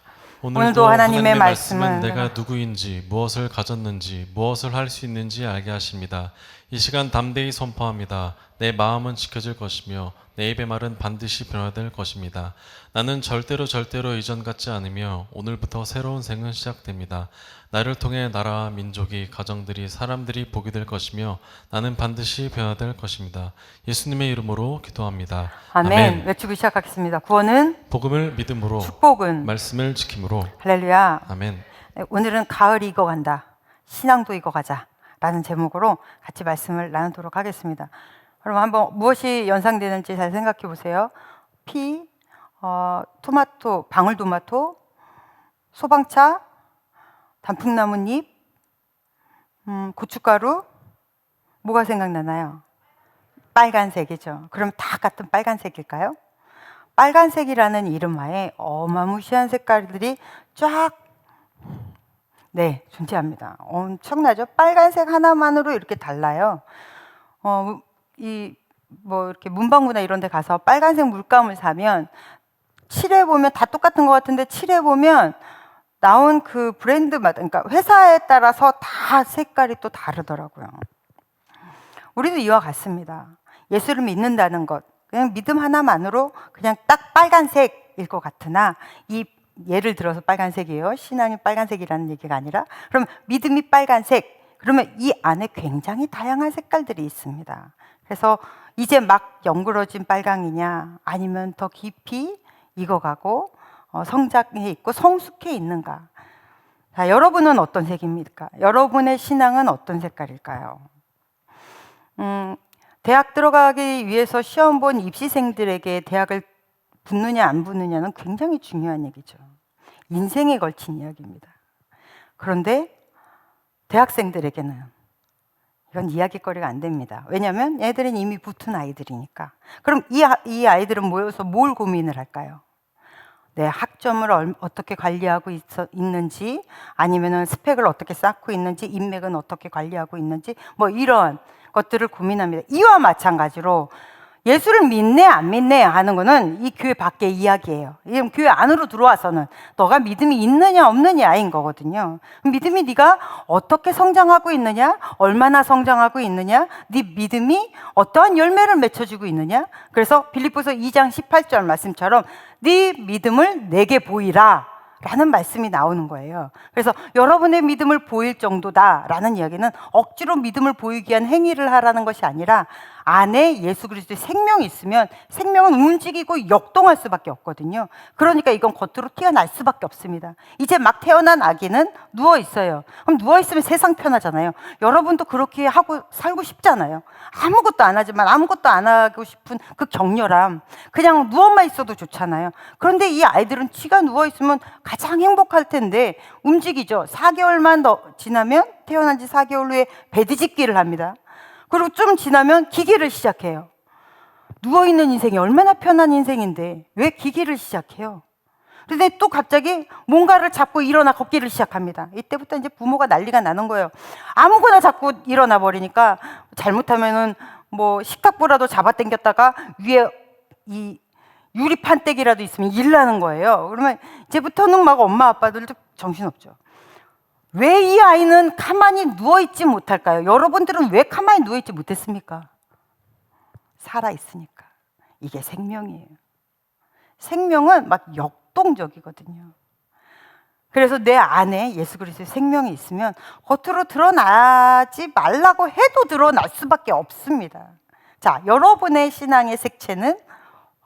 오늘도 하나님의 말씀은 말씀은 내가 누구인지, 무엇을 가졌는지, 무엇을 할 수 있는지 알게 하십니다. 이 시간 담대히 선포합니다. 내 마음은 지켜질 것이며 내 입의 말은 반드시 변화될 것입니다. 나는 절대로 이전 같지 않으며 오늘부터 새로운 생은 시작됩니다. 나를 통해 나라와 민족이, 가정들이, 사람들이 복이 될 것이며 나는 반드시 변화될 것입니다. 예수님의 이름으로 기도합니다. 아멘. 외치고 시작하겠습니다. 구원은 복음을 믿음으로, 축복은 말씀을 지킴으로. 할렐루야. 아멘. 네, 오늘은 가을이 익어간다. 신앙도 익어가자. 라는 제목으로 같이 말씀을 나누도록 하겠습니다. 그럼 한번 무엇이 연상되는지 잘 생각해 보세요. 피, 토마토, 방울토마토, 소방차, 단풍나뭇잎, 고춧가루, 뭐가 생각나나요? 빨간색이죠. 그럼 다 같은 빨간색일까요? 빨간색이라는 이름하에 어마무시한 색깔들이 쫙 존재합니다. 엄청나죠? 빨간색 하나만으로 이렇게 달라요. 이렇게 문방구나 이런 데 가서 빨간색 물감을 사면 칠해 보면 다 똑같은 것 같은데 칠해 보면 나온 그 브랜드마다, 그러니까 회사에 따라서 다 색깔이 또 다르더라고요. 우리도 이와 같습니다. 예수를 믿는다는 것, 그냥 믿음 하나만으로 그냥 딱 빨간색일 것 같으나 예를 들어서 빨간색이에요. 신앙이 빨간색이라는 얘기가 아니라, 그럼 믿음이 빨간색, 그러면 이 안에 굉장히 다양한 색깔들이 있습니다. 그래서 이제 막 연그러진 빨강이냐, 아니면 더 깊이 익어가고 성장해 있고 성숙해 있는가. 자, 여러분은 어떤 색입니까? 여러분의 신앙은 어떤 색깔일까요? 대학 들어가기 위해서 시험 본 입시생들에게 대학을 붙느냐 안 붙느냐는 굉장히 중요한 얘기죠. 인생에 걸친 이야기입니다. 그런데 대학생들에게는 이건 이야기거리가 안 됩니다. 왜냐하면 얘들은 이미 붙은 아이들이니까. 그럼 이 아이들은 모여서 뭘 고민을 할까요? 내 학점을 어떻게 관리하고 있는지, 아니면은 스펙을 어떻게 쌓고 있는지, 인맥은 어떻게 관리하고 있는지, 뭐 이런 것들을 고민합니다. 이와 마찬가지로 예수를 믿네 안 믿네 하는 거는 이 교회 밖의 이야기예요. 교회 안으로 들어와서는 너가 믿음이 있느냐 없느냐인 거거든요. 믿음이 네가 어떻게 성장하고 있느냐, 얼마나 성장하고 있느냐, 네 믿음이 어떠한 열매를 맺혀주고 있느냐. 그래서 빌립보서 2장 18절 말씀처럼 네 믿음을 내게 보이라 라는 말씀이 나오는 거예요. 그래서 여러분의 믿음을 보일 정도다라는 이야기는 억지로 믿음을 보이기 위한 행위를 하라는 것이 아니라 안에 예수 그리스도의 생명이 있으면 생명은 움직이고 역동할 수밖에 없거든요. 그러니까 이건 겉으로 티가 날 수밖에 없습니다. 이제 막 태어난 아기는 누워 있어요. 그럼 누워 있으면 세상 편하잖아요. 여러분도 그렇게 하고 살고 싶잖아요. 아무것도 안 하지만 아무것도 안 하고 싶은 그 격렬함, 그냥 누워만 있어도 좋잖아요. 그런데 이 아이들은 쥐가 누워 있으면 가장 행복할 텐데 움직이죠. 4개월만 더 지나면, 태어난 지 4개월 후에 배드짓기를 합니다. 그리고 좀 지나면 기기를 시작해요. 누워있는 인생이 얼마나 편한 인생인데 왜 기기를 시작해요? 그런데 또 갑자기 뭔가를 잡고 일어나 걷기를 시작합니다. 이때부터 이제 부모가 난리가 나는 거예요. 아무거나 자꾸 일어나 버리니까 잘못하면은 뭐 식탁보라도 잡아당겼다가 위에 이 유리 판때기라도 있으면 일 나는 거예요. 그러면 이제부터는 막 엄마 아빠들도 정신없죠. 왜 이 아이는 가만히 누워있지 못할까요? 여러분들은 왜 가만히 누워있지 못했습니까? 살아있으니까. 이게 생명이에요. 생명은 막 역동적이거든요. 그래서 내 안에 예수 그리스도의 생명이 있으면 겉으로 드러나지 말라고 해도 드러날 수밖에 없습니다. 자, 여러분의 신앙의 색채는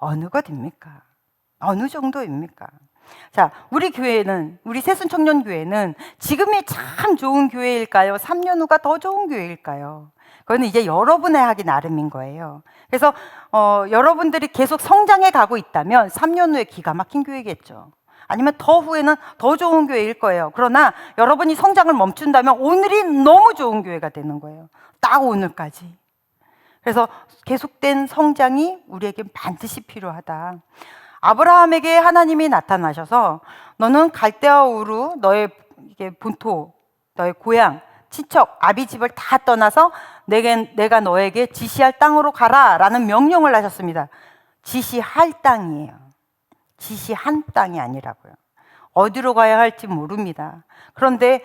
어느 것입니까? 어느 정도입니까? 자, 우리 교회는, 우리 새순청년교회는 지금이 참 좋은 교회일까요? 3년 후가 더 좋은 교회일까요? 그건 이제 여러분의 하기 나름인 거예요. 그래서 여러분들이 계속 성장해 가고 있다면 3년 후에 기가 막힌 교회겠죠. 아니면 더 후에는 더 좋은 교회일 거예요. 그러나 여러분이 성장을 멈춘다면 오늘이 너무 좋은 교회가 되는 거예요. 딱 오늘까지. 그래서 계속된 성장이 우리에게 반드시 필요하다. 아브라함에게 하나님이 나타나셔서 너는 갈대아 우르 너의 본토, 너의 고향, 친척, 아비 집을 다 떠나서 내가 너에게 지시할 땅으로 가라 라는 명령을 하셨습니다. 지시할 땅이에요. 지시한 땅이 아니라고요. 어디로 가야 할지 모릅니다. 그런데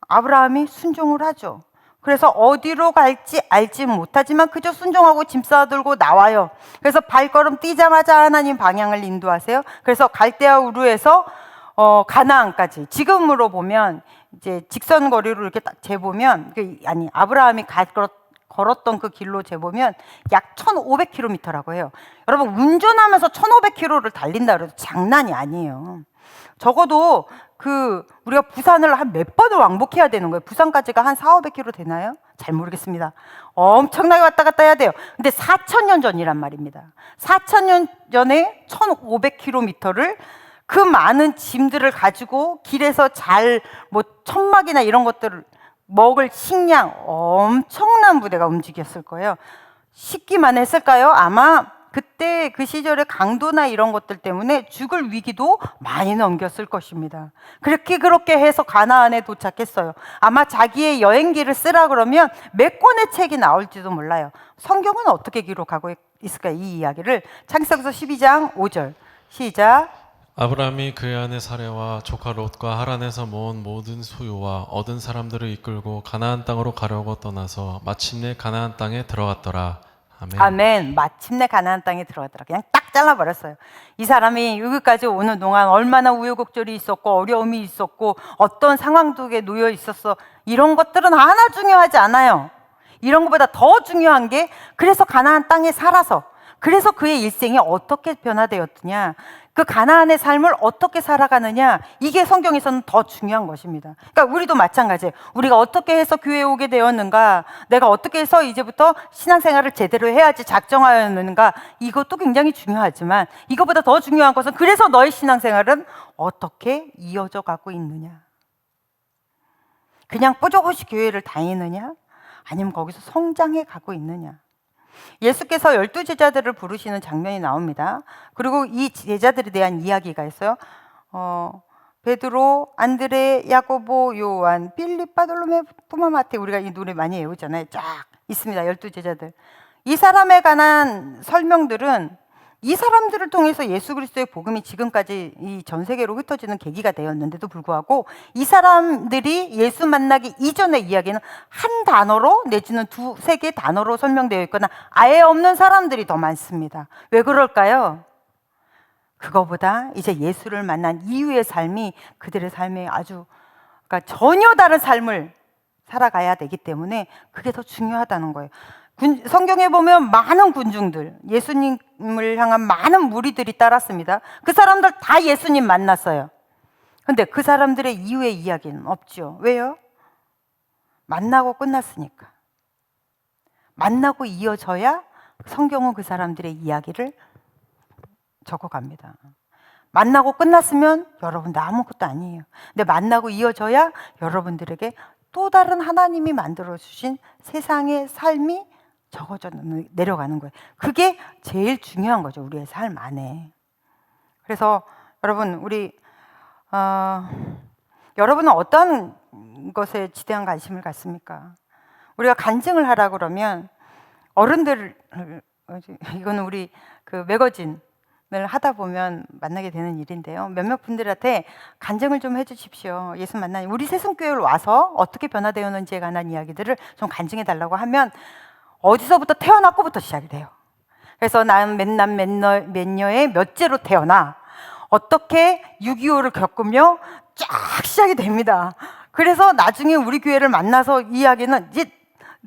아브라함이 순종을 하죠. 그래서 어디로 갈지 알지 못하지만 그저 순종하고 짐 싸들고 나와요. 그래서 발걸음 뛰자마자 하나님 방향을 인도하세요. 그래서 갈대아 우르에서 가나안까지, 지금으로 보면 이제 직선 거리로 이렇게 딱 재보면 아브라함이 걸었던 그 길로 재보면 약 1,500km라고 해요. 여러분, 운전하면서 1,500km를 달린다 그래도 장난이 아니에요. 적어도 우리가 부산을 한 몇 번을 왕복해야 되는 거예요. 부산까지가 한 400-500km 되나요? 잘 모르겠습니다. 엄청나게 왔다 갔다 해야 돼요. 근데 4,000년 전이란 말입니다. 4,000년 전에 1,500km를 그 많은 짐들을 가지고 길에서 천막이나 이런 것들을 먹을 식량, 엄청난 부대가 움직였을 거예요. 식기만 했을까요? 아마 그때 그 시절의 강도나 이런 것들 때문에 죽을 위기도 많이 넘겼을 것입니다. 그렇게 해서 가나안에 도착했어요. 아마 자기의 여행기를 쓰라 그러면 몇 권의 책이 나올지도 몰라요. 성경은 어떻게 기록하고 있을까요? 이 이야기를 창세기서 12장 5절 시작. 아브라함이 그의 아내 사레와 조카 롯과 하란에서 모은 모든 소유와 얻은 사람들을 이끌고 가나안 땅으로 가려고 떠나서 마침내 가나안 땅에 들어갔더라. 아멘. 아멘. 마침내 가나안 땅에 들어가더라. 그냥 딱 잘라버렸어요. 이 사람이 여기까지 오는 동안 얼마나 우여곡절이 있었고 어려움이 있었고 어떤 상황속에 놓여 있었어. 이런 것들은 하나 중요하지 않아요. 이런 것보다 더 중요한 게, 그래서 가나안 땅에 살아서, 그래서 그의 일생이 어떻게 변화되었느냐, 그 가나안의 삶을 어떻게 살아가느냐, 이게 성경에서는 더 중요한 것입니다. 그러니까 우리도 마찬가지예요. 우리가 어떻게 해서 교회에 오게 되었는가, 내가 어떻게 해서 이제부터 신앙생활을 제대로 해야지 작정하였는가, 이것도 굉장히 중요하지만 이것보다 더 중요한 것은, 그래서 너의 신앙생활은 어떻게 이어져 가고 있느냐. 그냥 뿌듯이 교회를 다니느냐, 아니면 거기서 성장해 가고 있느냐. 예수께서 12제자들을 부르시는 장면이 나옵니다. 그리고 이 제자들에 대한 이야기가 있어요. 베드로, 안드레, 야고보, 요한, 빌립, 바돌로메, 토마, 마테. 우리가 이 노래 많이 외우잖아요. 쫙 있습니다. 12제자들. 이 사람에 관한 설명들은 이 사람들을 통해서 예수 그리스도의 복음이 지금까지 이 전 세계로 흩어지는 계기가 되었는데도 불구하고, 이 사람들이 예수 만나기 이전의 이야기는 한 단어로 내지는 두세 개 단어로 설명되어 있거나 아예 없는 사람들이 더 많습니다. 왜 그럴까요? 그거보다 이제 예수를 만난 이후의 삶이 그들의 삶에 그러니까 전혀 다른 삶을 살아가야 되기 때문에 그게 더 중요하다는 거예요. 성경에 보면 많은 군중들, 예수님을 향한 많은 무리들이 따랐습니다. 그 사람들 다 예수님 만났어요. 근데 그 사람들의 이후의 이야기는 없죠. 왜요? 만나고 끝났으니까. 만나고 이어져야 성경은 그 사람들의 이야기를 적어갑니다. 만나고 끝났으면 여러분들 아무것도 아니에요. 근데 만나고 이어져야 여러분들에게 또 다른 하나님이 만들어주신 세상의 삶이 적어져 내려가는 거예요. 그게 제일 중요한 거죠, 우리의 삶 안에. 그래서 여러분, 여러분은 어떤 것에 지대한 관심을 갖습니까? 우리가 간증을 하라 그러면 이거는 우리 그 매거진을 하다 보면 만나게 되는 일인데요. 몇몇 분들한테 간증을 좀 해주십시오. 예수 만나니 우리 새순교회를 와서 어떻게 변화되었는지에 관한 이야기들을 좀 간증해 달라고 하면 어디서부터 태어났고부터 시작이 돼요. 그래서 난 몇 년에 몇째로 태어나 어떻게 6.25를 겪으며 쫙 시작이 됩니다. 그래서 나중에 우리 교회를 만나서 이야기는 이제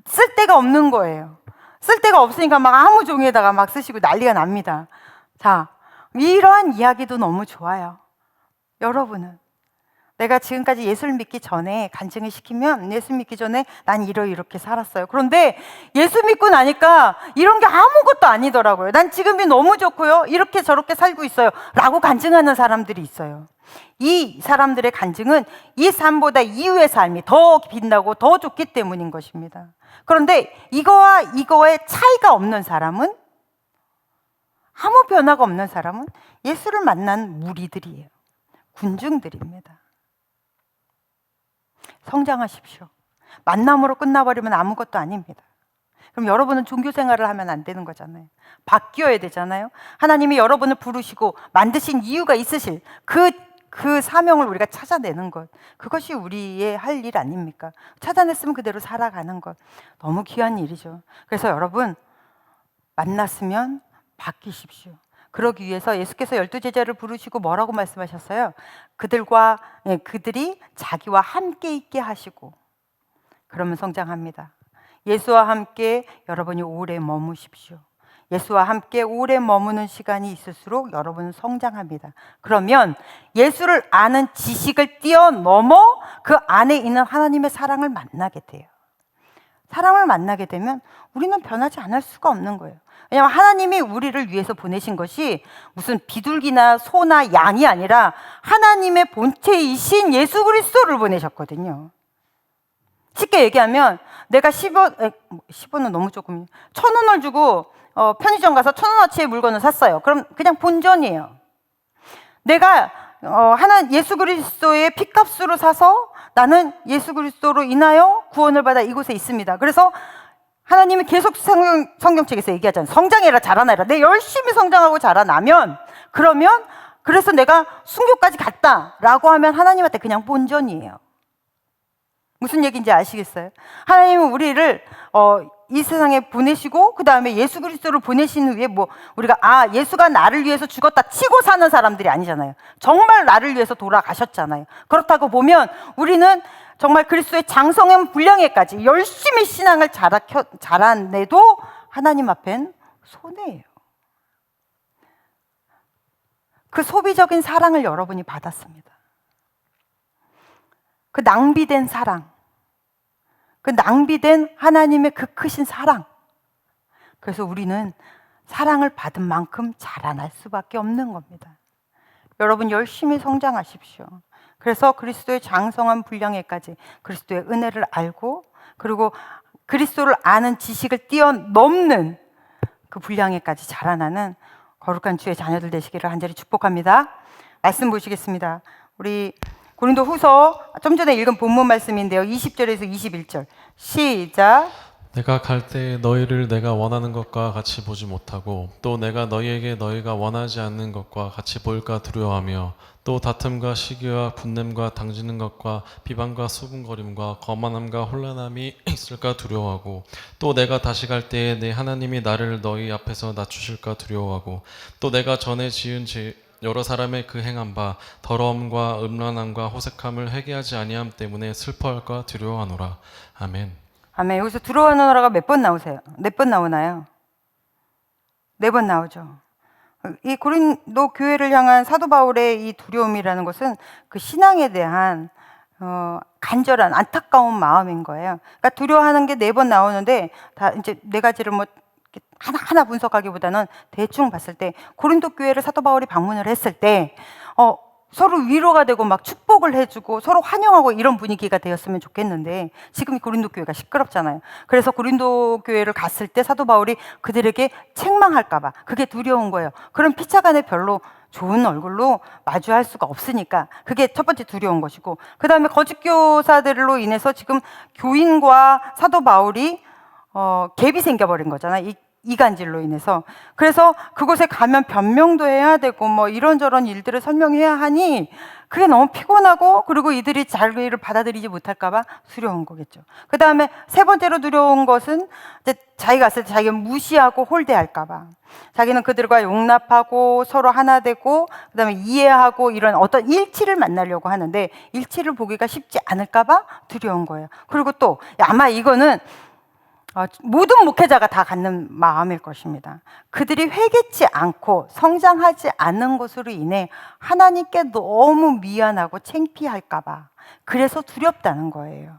쓸 데가 없는 거예요. 쓸 데가 없으니까 막 아무 종이에다가 막 쓰시고 난리가 납니다. 자, 이러한 이야기도 너무 좋아요. 여러분은 내가 지금까지 예수를 믿기 전에 간증을 시키면, 예수 믿기 전에 난 이렇게 살았어요. 그런데 예수 믿고 나니까 이런 게 아무것도 아니더라고요. 난 지금이 너무 좋고요. 이렇게 저렇게 살고 있어요. 라고 간증하는 사람들이 있어요. 이 사람들의 간증은 이 삶보다 이후의 삶이 더 빛나고 더 좋기 때문인 것입니다. 그런데 이거와의 차이가 없는 사람은, 아무 변화가 없는 사람은 예수를 만난 무리들이에요. 군중들입니다. 성장하십시오. 만남으로 끝나버리면 아무것도 아닙니다. 그럼 여러분은 종교 생활을 하면 안 되는 거잖아요. 바뀌어야 되잖아요. 하나님이 여러분을 부르시고 만드신 이유가 있으실 그 사명을 우리가 찾아내는 것, 그것이 우리의 할 일 아닙니까? 찾아냈으면 그대로 살아가는 것, 너무 귀한 일이죠. 그래서 여러분, 만났으면 바뀌십시오. 그러기 위해서 예수께서 12제자를 부르시고 뭐라고 말씀하셨어요? 그들이 자기와 함께 있게 하시고, 그러면 성장합니다. 예수와 함께 여러분이 오래 머무십시오. 예수와 함께 오래 머무는 시간이 있을수록 여러분은 성장합니다. 그러면 예수를 아는 지식을 뛰어넘어 그 안에 있는 하나님의 사랑을 만나게 돼요. 사랑을 만나게 되면 우리는 변하지 않을 수가 없는 거예요. 왜냐하면 하나님이 우리를 위해서 보내신 것이 무슨 비둘기나 소나 양이 아니라 하나님의 본체이신 예수 그리스도를 보내셨거든요. 쉽게 얘기하면 내가 10원은 너무 조금, 1,000원을 주고 편의점 가서 1,000원어치의 물건을 샀어요. 그럼 그냥 본전이에요. 내가 예수 그리스도의 피값으로 사서 나는 예수 그리스도로 인하여 구원을 받아 이곳에 있습니다. 그래서 하나님이 계속 성경책에서 얘기하잖아요. 성장해라, 자라나라. 내 열심히 성장하고 자라나면, 그래서 내가 순교까지 갔다라고 하면 하나님한테 그냥 본전이에요. 무슨 얘기인지 아시겠어요? 하나님은 우리를 이 세상에 보내시고 그 다음에 예수 그리스도를 보내신 후에 우리가 예수가 나를 위해서 죽었다 치고 사는 사람들이 아니잖아요. 정말 나를 위해서 돌아가셨잖아요. 그렇다고 보면 우리는 정말 그리스도의 장성한 분량에까지 열심히 신앙을 자라내도 하나님 앞엔 손해예요. 그 소비적인 사랑을 여러분이 받았습니다. 그 낭비된 사랑, 그 낭비된 하나님의 그 크신 사랑. 그래서 우리는 사랑을 받은 만큼 자라날 수밖에 없는 겁니다. 여러분 열심히 성장하십시오. 그래서 그리스도의 장성한 분량에까지 그리스도의 은혜를 알고, 그리고 그리스도를 아는 지식을 뛰어넘는 그 분량에까지 자라나는 거룩한 주의 자녀들 되시기를 간절히 축복합니다. 말씀 보시겠습니다. 우리 고린도 후서 좀 전에 읽은 본문 말씀인데요. 20절에서 21절 시작. 내가 갈 때에 너희를 내가 원하는 것과 같이 보지 못하고 또 내가 너희에게 너희가 원하지 않는 것과 같이 보일까 두려워하며 또 다툼과 시기와 분냄과 당지는 것과 비방과 수군거림과 거만함과 혼란함이 있을까 두려워하고 또 내가 다시 갈 때에 내 하나님이 나를 너희 앞에서 낮추실까 두려워하고 또 내가 전에 지은 여러 사람의 그 행한 바 더러움과 음란함과 호색함을 회개하지 아니함 때문에 슬퍼할까 두려워하노라. 아멘. 아멘. 여기서 두려워하노라가 몇 번 나오세요? 몇 번 나오나요? 4번 나오죠. 이 고린도 교회를 향한 사도 바울의 이 두려움이라는 것은 그 신앙에 대한 간절한 안타까운 마음인 거예요. 그러니까 두려워하는 게 4번 나오는데 다 이제 4가지를 하나하나 분석하기보다는 대충 봤을 때 고린도 교회를 사도 바울이 방문을 했을 때 서로 위로가 되고 막 축복을 해주고 서로 환영하고 이런 분위기가 되었으면 좋겠는데 지금 고린도 교회가 시끄럽잖아요. 그래서 고린도 교회를 갔을 때 사도 바울이 그들에게 책망할까 봐 그게 두려운 거예요. 그럼 피차간에 별로 좋은 얼굴로 마주할 수가 없으니까 그게 첫 번째 두려운 것이고, 그 다음에 거짓 교사들로 인해서 지금 교인과 사도 바울이 갭이 생겨버린 거잖아요. 이간질로 인해서. 그래서 그곳에 가면 변명도 해야 되고 이런저런 일들을 설명해야 하니 그게 너무 피곤하고, 그리고 이들이 자기를 받아들이지 못할까 봐 두려운 거겠죠. 그 다음에 3번째로 두려운 것은 이제 자기가 갔을 때 자기가 무시하고 홀대할까 봐. 자기는 그들과 용납하고 서로 하나 되고 그 다음에 이해하고 이런 어떤 일치를 만나려고 하는데 일치를 보기가 쉽지 않을까 봐 두려운 거예요. 그리고 또 아마 이거는 모든 목회자가 다 갖는 마음일 것입니다. 그들이 회개치 않고 성장하지 않는 것으로 인해 하나님께 너무 미안하고 창피할까 봐 그래서 두렵다는 거예요.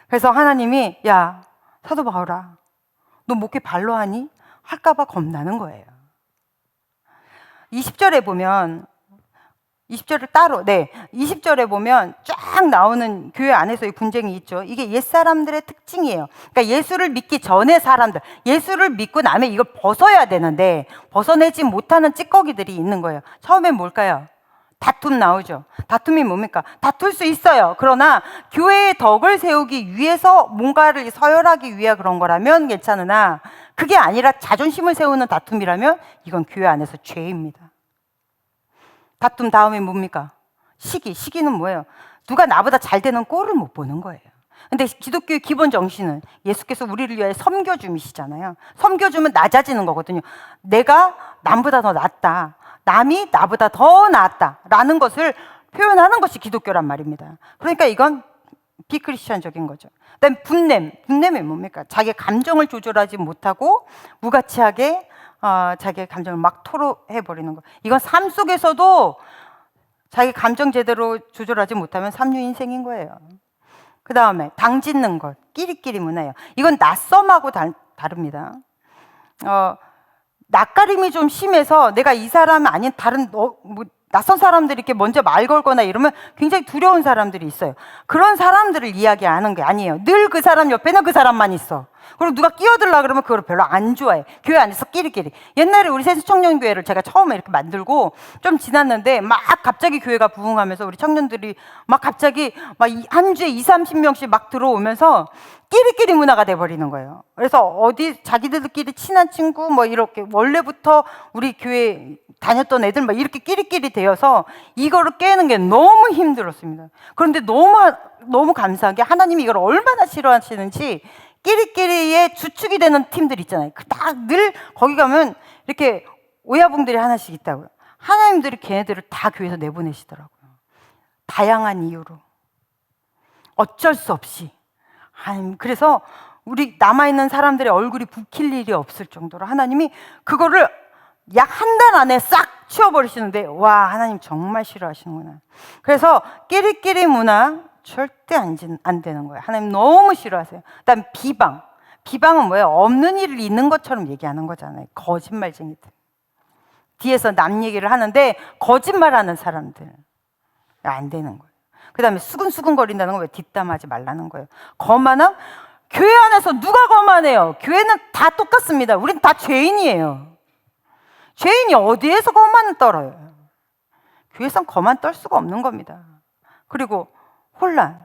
그래서 하나님이 야 사도 바울아 너 목회 발로 하니? 할까 봐 겁나는 거예요. 20절에 보면 20절에 보면 쫙 나오는 교회 안에서의 분쟁이 있죠. 이게 옛사람들의 특징이에요. 그러니까 예수를 믿기 전에 사람들, 예수를 믿고 나면 이걸 벗어야 되는데 벗어내지 못하는 찌꺼기들이 있는 거예요. 처음엔 뭘까요? 다툼 나오죠. 다툼이 뭡니까? 다툴 수 있어요. 그러나 교회의 덕을 세우기 위해서 뭔가를 서열하기 위해 그런 거라면 괜찮으나 그게 아니라 자존심을 세우는 다툼이라면 이건 교회 안에서 죄입니다. 다툼 다음에 뭡니까? 시기는 뭐예요? 누가 나보다 잘 되는 꼴을 못 보는 거예요. 근데 기독교의 기본 정신은 예수께서 우리를 위해 섬겨줌이시잖아요. 섬겨주면 낮아지는 거거든요. 내가 남보다 더 낫다. 남이 나보다 더 낫다라는 것을 표현하는 것이 기독교란 말입니다. 그러니까 이건 비크리스천적인 거죠. 그다음 분냄이 뭡니까? 자기의 감정을 조절하지 못하고 무가치하게 자기의 감정을 막 토로해버리는 거. 이건 삶 속에서도 자기 감정 제대로 조절하지 못하면 삼류 인생인 거예요. 그 다음에 당 짓는 것, 끼리끼리 문화예요. 이건 낯섦하고 다릅니다. 낯가림이 좀 심해서 내가 이 사람 아닌 다른 낯선 사람들이 이렇게 먼저 말 걸거나 이러면 굉장히 두려운 사람들이 있어요. 그런 사람들을 이야기하는 게 아니에요. 늘 그 사람 옆에는 그 사람만 있어. 그리고 누가 끼어들라 그러면 그걸 별로 안 좋아해. 교회 안에서 끼리끼리. 옛날에 우리 새수청년교회를 제가 처음에 이렇게 만들고 좀 지났는데 막 갑자기 교회가 부흥하면서 우리 청년들이 막 갑자기 막 한 주에 20-30명씩 막 들어오면서 끼리끼리 문화가 돼버리는 거예요. 그래서 어디 자기들끼리 친한 친구 뭐 이렇게 원래부터 우리 교회 다녔던 애들 막 이렇게 끼리끼리 되어서 이거를 깨는 게 너무 힘들었습니다. 그런데 너무 감사한 게 하나님이 이걸 얼마나 싫어하시는지 끼리끼리의 주축이 되는 팀들 있잖아요. 다 늘 거기 가면 이렇게 오야붕들이 하나씩 있다고요. 하나님들이 걔네들을 다 교회에서 내보내시더라고요. 다양한 이유로. 어쩔 수 없이. 그래서 우리 남아있는 사람들의 얼굴이 붉힐 일이 없을 정도로 하나님이 그거를 약 한 달 안에 싹 치워버리시는데 와, 하나님 정말 싫어하시는구나. 그래서 끼리끼리 문화 절대 안 되는 거예요. 하나님 너무 싫어하세요. 그다음 비방은 뭐예요? 없는 일을 있는 것처럼 얘기하는 거잖아요. 거짓말쟁이들. 뒤에서 남 얘기를 하는데 거짓말하는 사람들. 안 되는 거예요. 그다음에 수근수근거린다는 건 왜 뒷담하지 말라는 거예요. 거만함? 교회 안에서 누가 거만해요? 교회는 다 똑같습니다. 우린 다 죄인이에요. 죄인이 어디에서 거만을 떨어요? 교회에선 거만 떨 수가 없는 겁니다. 그리고 혼란.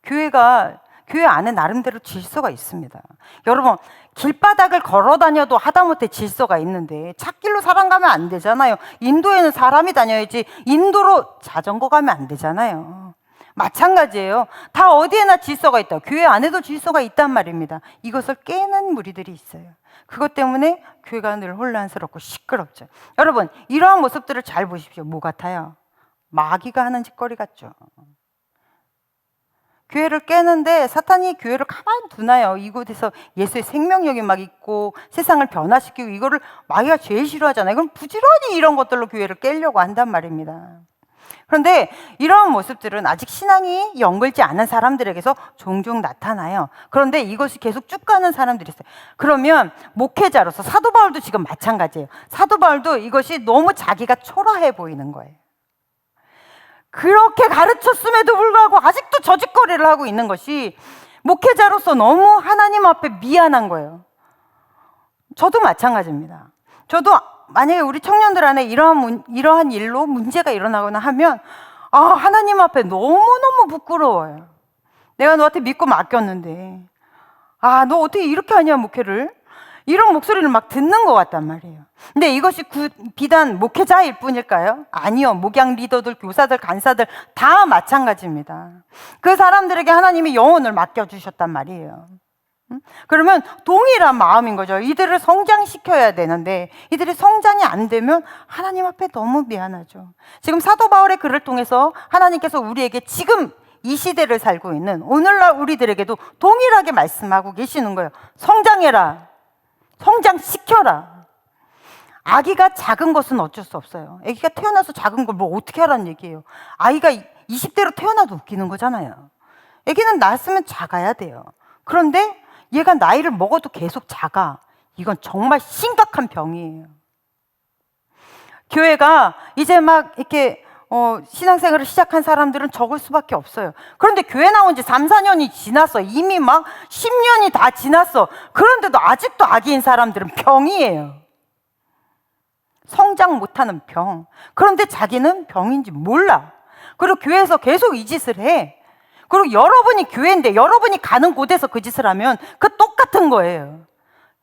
교회 안에 나름대로 질서가 있습니다. 여러분, 길바닥을 걸어 다녀도 하다못해 질서가 있는데 찻길로 사람 가면 안 되잖아요. 인도에는 사람이 다녀야지 인도로 자전거 가면 안 되잖아요. 마찬가지예요. 다 어디에나 질서가 있다. 교회 안에도 질서가 있단 말입니다. 이것을 깨는 무리들이 있어요. 그것 때문에 교회가 늘 혼란스럽고 시끄럽죠. 여러분, 이러한 모습들을 잘 보십시오. 뭐 같아요? 마귀가 하는 짓거리 같죠. 교회를 깨는데 사탄이 교회를 가만두나요? 이곳에서 예수의 생명력이 막 있고 세상을 변화시키고 이거를 마귀가 제일 싫어하잖아요. 그럼 부지런히 이런 것들로 교회를 깨려고 한단 말입니다. 그런데 이러한 모습들은 아직 신앙이 연결지 않은 사람들에게서 종종 나타나요. 그런데 이것이 계속 쭉 가는 사람들이 있어요. 그러면 목회자로서 사도 바울도 지금 마찬가지예요. 사도 바울도 이것이 너무 자기가 초라해 보이는 거예요. 그렇게 가르쳤음에도 불구하고 아직도 저짓거리를 하고 있는 것이 목회자로서 너무 하나님 앞에 미안한 거예요. 저도 마찬가지입니다. 저도 만약에 우리 청년들 안에 이러한 일로 문제가 일어나거나 하면 하나님 앞에 너무너무 부끄러워요. 내가 너한테 믿고 맡겼는데 너 어떻게 이렇게 하냐 목회를. 이런 목소리를 막 듣는 것 같단 말이에요. 근데 이것이 비단 목회자일 뿐일까요? 아니요. 목양 리더들, 교사들, 간사들 다 마찬가지입니다. 그 사람들에게 하나님이 영혼을 맡겨주셨단 말이에요. 그러면 동일한 마음인 거죠. 이들을 성장시켜야 되는데 이들이 성장이 안 되면 하나님 앞에 너무 미안하죠. 지금 사도 바울의 글을 통해서 하나님께서 우리에게 지금 이 시대를 살고 있는 오늘날 우리들에게도 동일하게 말씀하고 계시는 거예요. 성장해라. 성장시켜라. 아기가 작은 것은 어쩔 수 없어요. 아기가 태어나서 작은 걸 뭐 어떻게 하라는 얘기예요. 아이가 20대로 태어나도 웃기는 거잖아요. 아기는 낳았으면 작아야 돼요. 그런데 얘가 나이를 먹어도 계속 작아. 이건 정말 심각한 병이에요. 교회가 이제 막 이렇게 신앙생활을 시작한 사람들은 적을 수밖에 없어요. 그런데 교회 나온 지 3-4년이 지났어. 이미 막 10년이 다 지났어. 그런데도 아직도 아기인 사람들은 병이에요. 성장 못하는 병. 그런데 자기는 병인지 몰라. 그리고 교회에서 계속 이 짓을 해. 그리고 여러분이 교회인데 여러분이 가는 곳에서 그 짓을 하면 그 똑같은 거예요.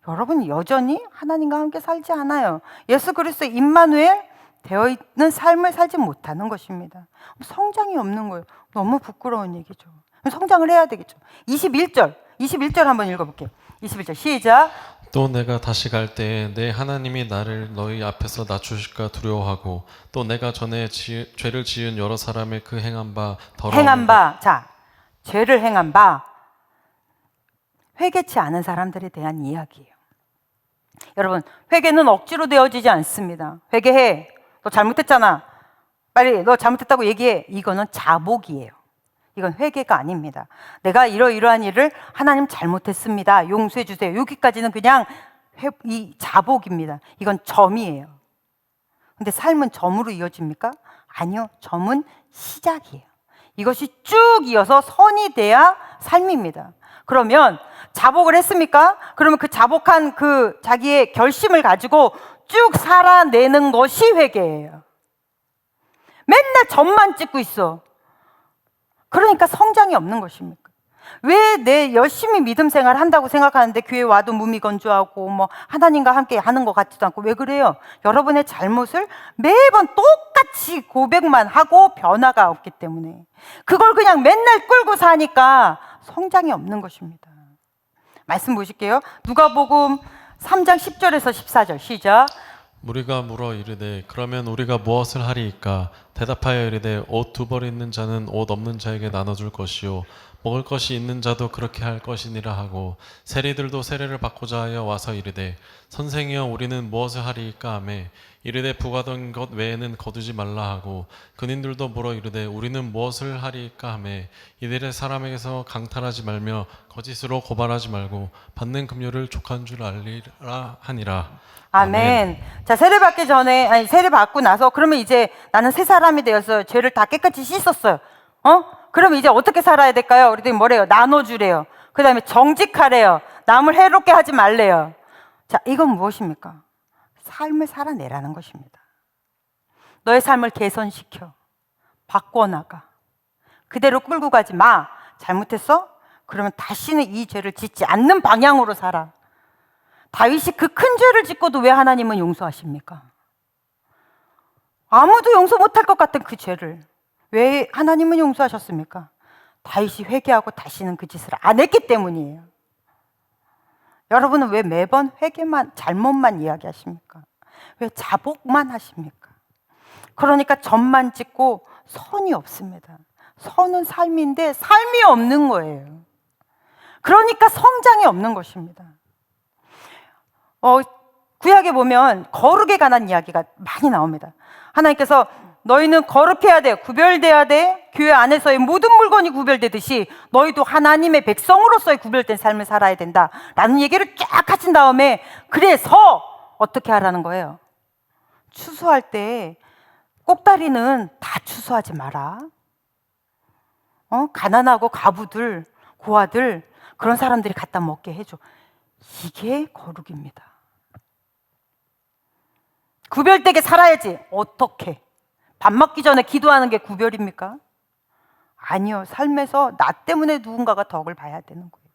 여러분이 여전히 하나님과 함께 살지 않아요. 예수 그리스도의 임마누엘 되어 있는 삶을 살지 못하는 것입니다. 성장이 없는 거예요. 너무 부끄러운 얘기죠. 성장을 해야 되겠죠. 21절 한번 읽어볼게요. 21절 시작. 또 내가 다시 갈 때에 내 하나님이 나를 너희 앞에서 낮추실까 두려워하고 또 내가 전에 죄를 지은 여러 사람의 그 행한 바 자, 죄를 행한 바 회개치 않은 사람들에 대한 이야기예요. 여러분, 회개는 억지로 되어지지 않습니다. 회개해. 너 잘못했잖아. 빨리 너 잘못했다고 얘기해. 이거는 자복이에요. 이건 회개가 아닙니다. 내가 이러이러한 일을 하나님 잘못했습니다. 용서해 주세요. 여기까지는 그냥 이 자복입니다. 이건 점이에요. 근데 삶은 점으로 이어집니까? 아니요. 점은 시작이에요. 이것이 쭉 이어서 선이 돼야 삶입니다. 그러면 자복을 했습니까? 그러면 그 자복한 그 자기의 결심을 가지고 쭉 살아내는 것이 회개예요. 맨날 점만 찍고 있어. 그러니까 성장이 없는 것입니까? 왜 내 열심히 믿음 생활 한다고 생각하는데 교회 와도 무미건조하고 뭐 하나님과 함께 하는 것 같지도 않고 왜 그래요? 여러분의 잘못을 매번 똑같이 고백만 하고 변화가 없기 때문에 그걸 그냥 맨날 끌고 사니까 성장이 없는 것입니다. 말씀 보실게요. 누가복음 3장 10절에서 14절 시작. 무리가 물어 이르되 그러면 우리가 무엇을 하리이까? 대답하여 이르되 옷 두 벌 있는 자는 옷 없는 자에게 나눠줄 것이요 먹을 것이 있는 자도 그렇게 할 것이니라 하고 세리들도 세례를 받고자 하여 와서 이르되 선생이여 우리는 무엇을 하리이까 하매 이르되 부과된 것 외에는 거두지 말라 하고 근인들도 물어 이르되 우리는 무엇을 하리이까 하매 이들의 사람에게서 강탈하지 말며 거짓으로 고발하지 말고 받는 금료를 족한 줄 알리라 하니라. 아멘. 자, 세례 받기 전에, 아니, 세례 받고 나서, 그러면 이제 나는 새 사람이 되어서 죄를 다 깨끗이 씻었어요. 그러면 이제 어떻게 살아야 될까요? 그랬더니 뭐래요? 나눠주래요. 그 다음에 정직하래요. 남을 해롭게 하지 말래요. 자, 이건 무엇입니까? 삶을 살아내라는 것입니다. 너의 삶을 개선시켜. 바꿔나가. 그대로 끌고 가지 마. 잘못했어? 그러면 다시는 이 죄를 짓지 않는 방향으로 살아. 다윗이 그 큰 죄를 짓고도 왜 하나님은 용서하십니까? 아무도 용서 못할 것 같은 그 죄를 왜 하나님은 용서하셨습니까? 다윗이 회개하고 다시는 그 짓을 안 했기 때문이에요. 여러분은 왜 매번 회개만, 잘못만 이야기하십니까? 왜 자복만 하십니까? 그러니까 점만 찍고 선이 없습니다. 선은 삶인데 삶이 없는 거예요. 그러니까 성장이 없는 것입니다. 구약에 보면 거룩에 관한 이야기가 많이 나옵니다. 하나님께서 너희는 거룩해야 돼, 구별돼야 돼. 교회 안에서의 모든 물건이 구별되듯이 너희도 하나님의 백성으로서의 구별된 삶을 살아야 된다 라는 얘기를 쫙 하신 다음에 그래서 어떻게 하라는 거예요? 추수할 때 꼭다리는 다 추수하지 마라. 가난하고 과부들, 고아들 그런 사람들이 갖다 먹게 해줘. 이게 거룩입니다. 구별되게 살아야지. 어떻게? 밥 먹기 전에 기도하는 게 구별입니까? 아니요. 삶에서 나 때문에 누군가가 덕을 봐야 되는 거예요.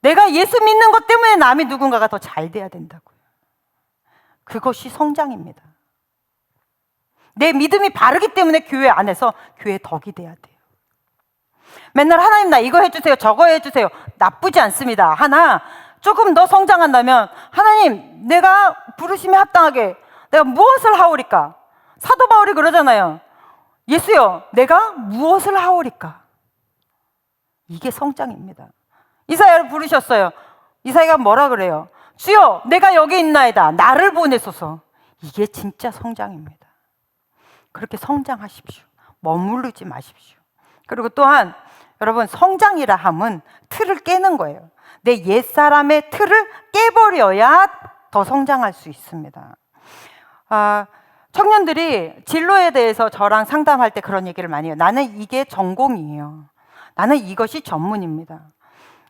내가 예수 믿는 것 때문에 남이 누군가가 더 잘 돼야 된다고요. 그것이 성장입니다. 내 믿음이 바르기 때문에 교회 안에서 교회 덕이 돼야 돼요. 맨날 하나님 나 이거 해주세요, 저거 해주세요. 나쁘지 않습니다. 하나 조금 더 성장한다면 하나님 내가 부르심에 합당하게 내가 무엇을 하오리까? 사도 바울이 그러잖아요. 예수여 내가 무엇을 하오리까? 이게 성장입니다. 이사야를 부르셨어요. 이사야가 뭐라 그래요? 주여 내가 여기 있나이다. 나를 보내소서. 이게 진짜 성장입니다. 그렇게 성장하십시오. 머무르지 마십시오. 그리고 또한 여러분 성장이라 함은 틀을 깨는 거예요. 내 옛사람의 틀을 깨버려야 더 성장할 수 있습니다. 청년들이 진로에 대해서 저랑 상담할 때 그런 얘기를 많이 해요. 나는 이게 전공이에요. 나는 이것이 전문입니다.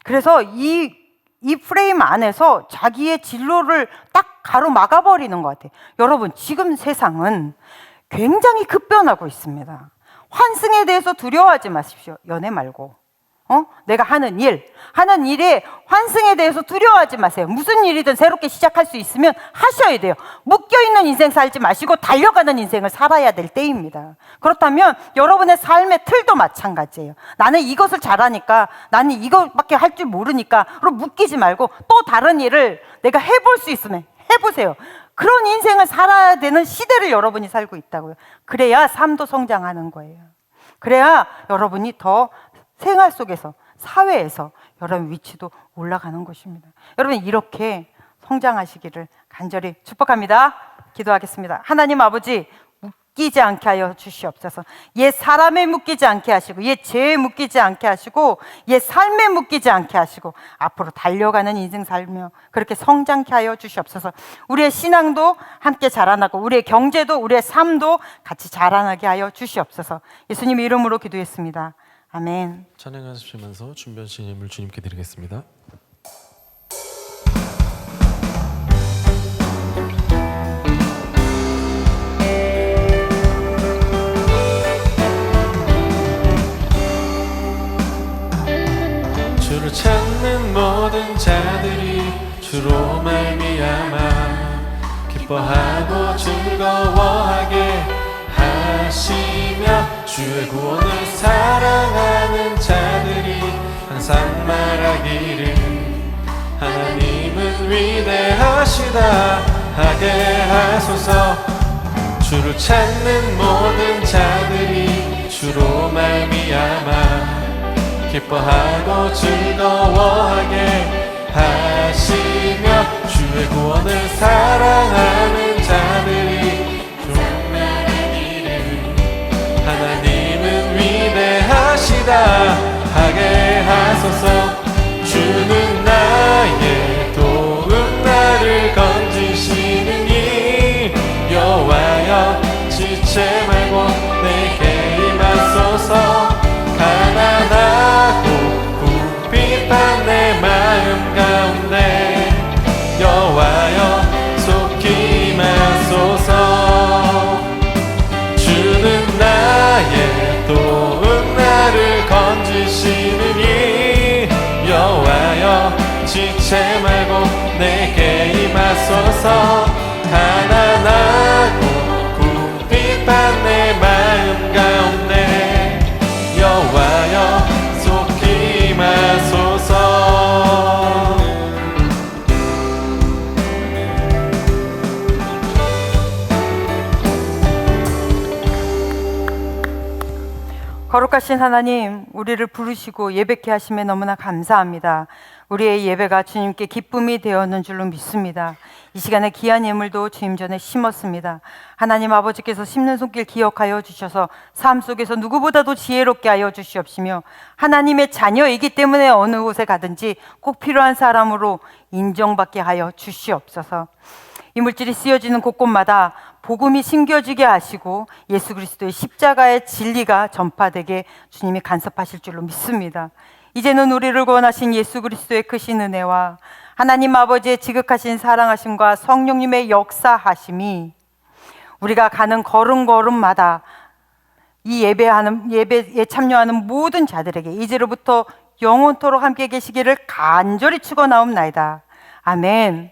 그래서 이 이 프레임 안에서 자기의 진로를 딱 가로막아 버리는 것 같아요. 여러분, 지금 세상은 굉장히 급변하고 있습니다. 환승에 대해서 두려워하지 마십시오. 연애 말고. 내가 하는 일에 환승에 대해서 두려워하지 마세요. 무슨 일이든 새롭게 시작할 수 있으면 하셔야 돼요. 묶여있는 인생 살지 마시고 달려가는 인생을 살아야 될 때입니다. 그렇다면 여러분의 삶의 틀도 마찬가지예요. 나는 이것을 잘하니까, 나는 이것밖에 할 줄 모르니까 그럼 묶이지 말고 또 다른 일을 내가 해볼 수 있으면 해보세요. 그런 인생을 살아야 되는 시대를 여러분이 살고 있다고요. 그래야 삶도 성장하는 거예요. 그래야 여러분이 더 생활 속에서, 사회에서 여러분 위치도 올라가는 것입니다. 여러분, 이렇게 성장하시기를 간절히 축복합니다. 기도하겠습니다. 하나님 아버지, 묶이지 않게 하여 주시옵소서. 옛 사람에 묶이지 않게 하시고, 옛 죄에 묶이지 않게 하시고, 옛 삶에 묶이지 않게 하시고, 앞으로 달려가는 인생 살며 그렇게 성장케 하여 주시옵소서. 우리의 신앙도 함께 자라나고, 우리의 경제도, 우리의 삶도 같이 자라나게 하여 주시옵소서. 예수님 이름으로 기도했습니다. 아멘. 찬양하시면서 준비하신 예물 주님께 드리겠습니다. 주를 찾는 모든 자들이 주로 말미암아 기뻐하고 즐거워하게 하시며, 주의 구원을 사랑하는 자들이 항상 말하기를 하나님은 위대하시다 하게 하소서. 주를 찾는 모든 자들이 주로 말미암아 기뻐하고 즐거워하게 하시며, 주의 구원을 사랑하는 자들이 하나님은 위대하시다 하게 하소서. 주는 나의 도움, 나를 건지시느니 여호와여 지체 말고 내게 임하소서. 가난하고 궁핍한 내 마음 가운데 여호와여 속히 임하소서. 주는 나의 도움, 나를 건지시느니 여호와여 지체 말고 내게 임하소서. 가난하고 궁핍한 내 마음 가운데 여호와여 속히 임하소서. 거룩하신 하나님, 우리를 부르시고 예배케 하심에 너무나 감사합니다. 우리의 예배가 주님께 기쁨이 되었는 줄로 믿습니다. 이 시간에 귀한 예물도 주님 전에 심었습니다. 하나님 아버지께서 심는 손길 기억하여 주셔서 삶 속에서 누구보다도 지혜롭게 하여 주시옵시며, 하나님의 자녀이기 때문에 어느 곳에 가든지 꼭 필요한 사람으로 인정받게 하여 주시옵소서. 이 물질이 쓰여지는 곳곳마다 복음이 심겨지게 하시고 예수 그리스도의 십자가의 진리가 전파되게 주님이 간섭하실 줄로 믿습니다. 이제는 우리를 구원하신 예수 그리스도의 크신 은혜와 하나님 아버지의 지극하신 사랑하심과 성령님의 역사하심이 우리가 가는 걸음걸음마다 이 예배에 참여하는 모든 자들에게 이제로부터 영원토록 함께 계시기를 간절히 축원하옵나이다. 아멘.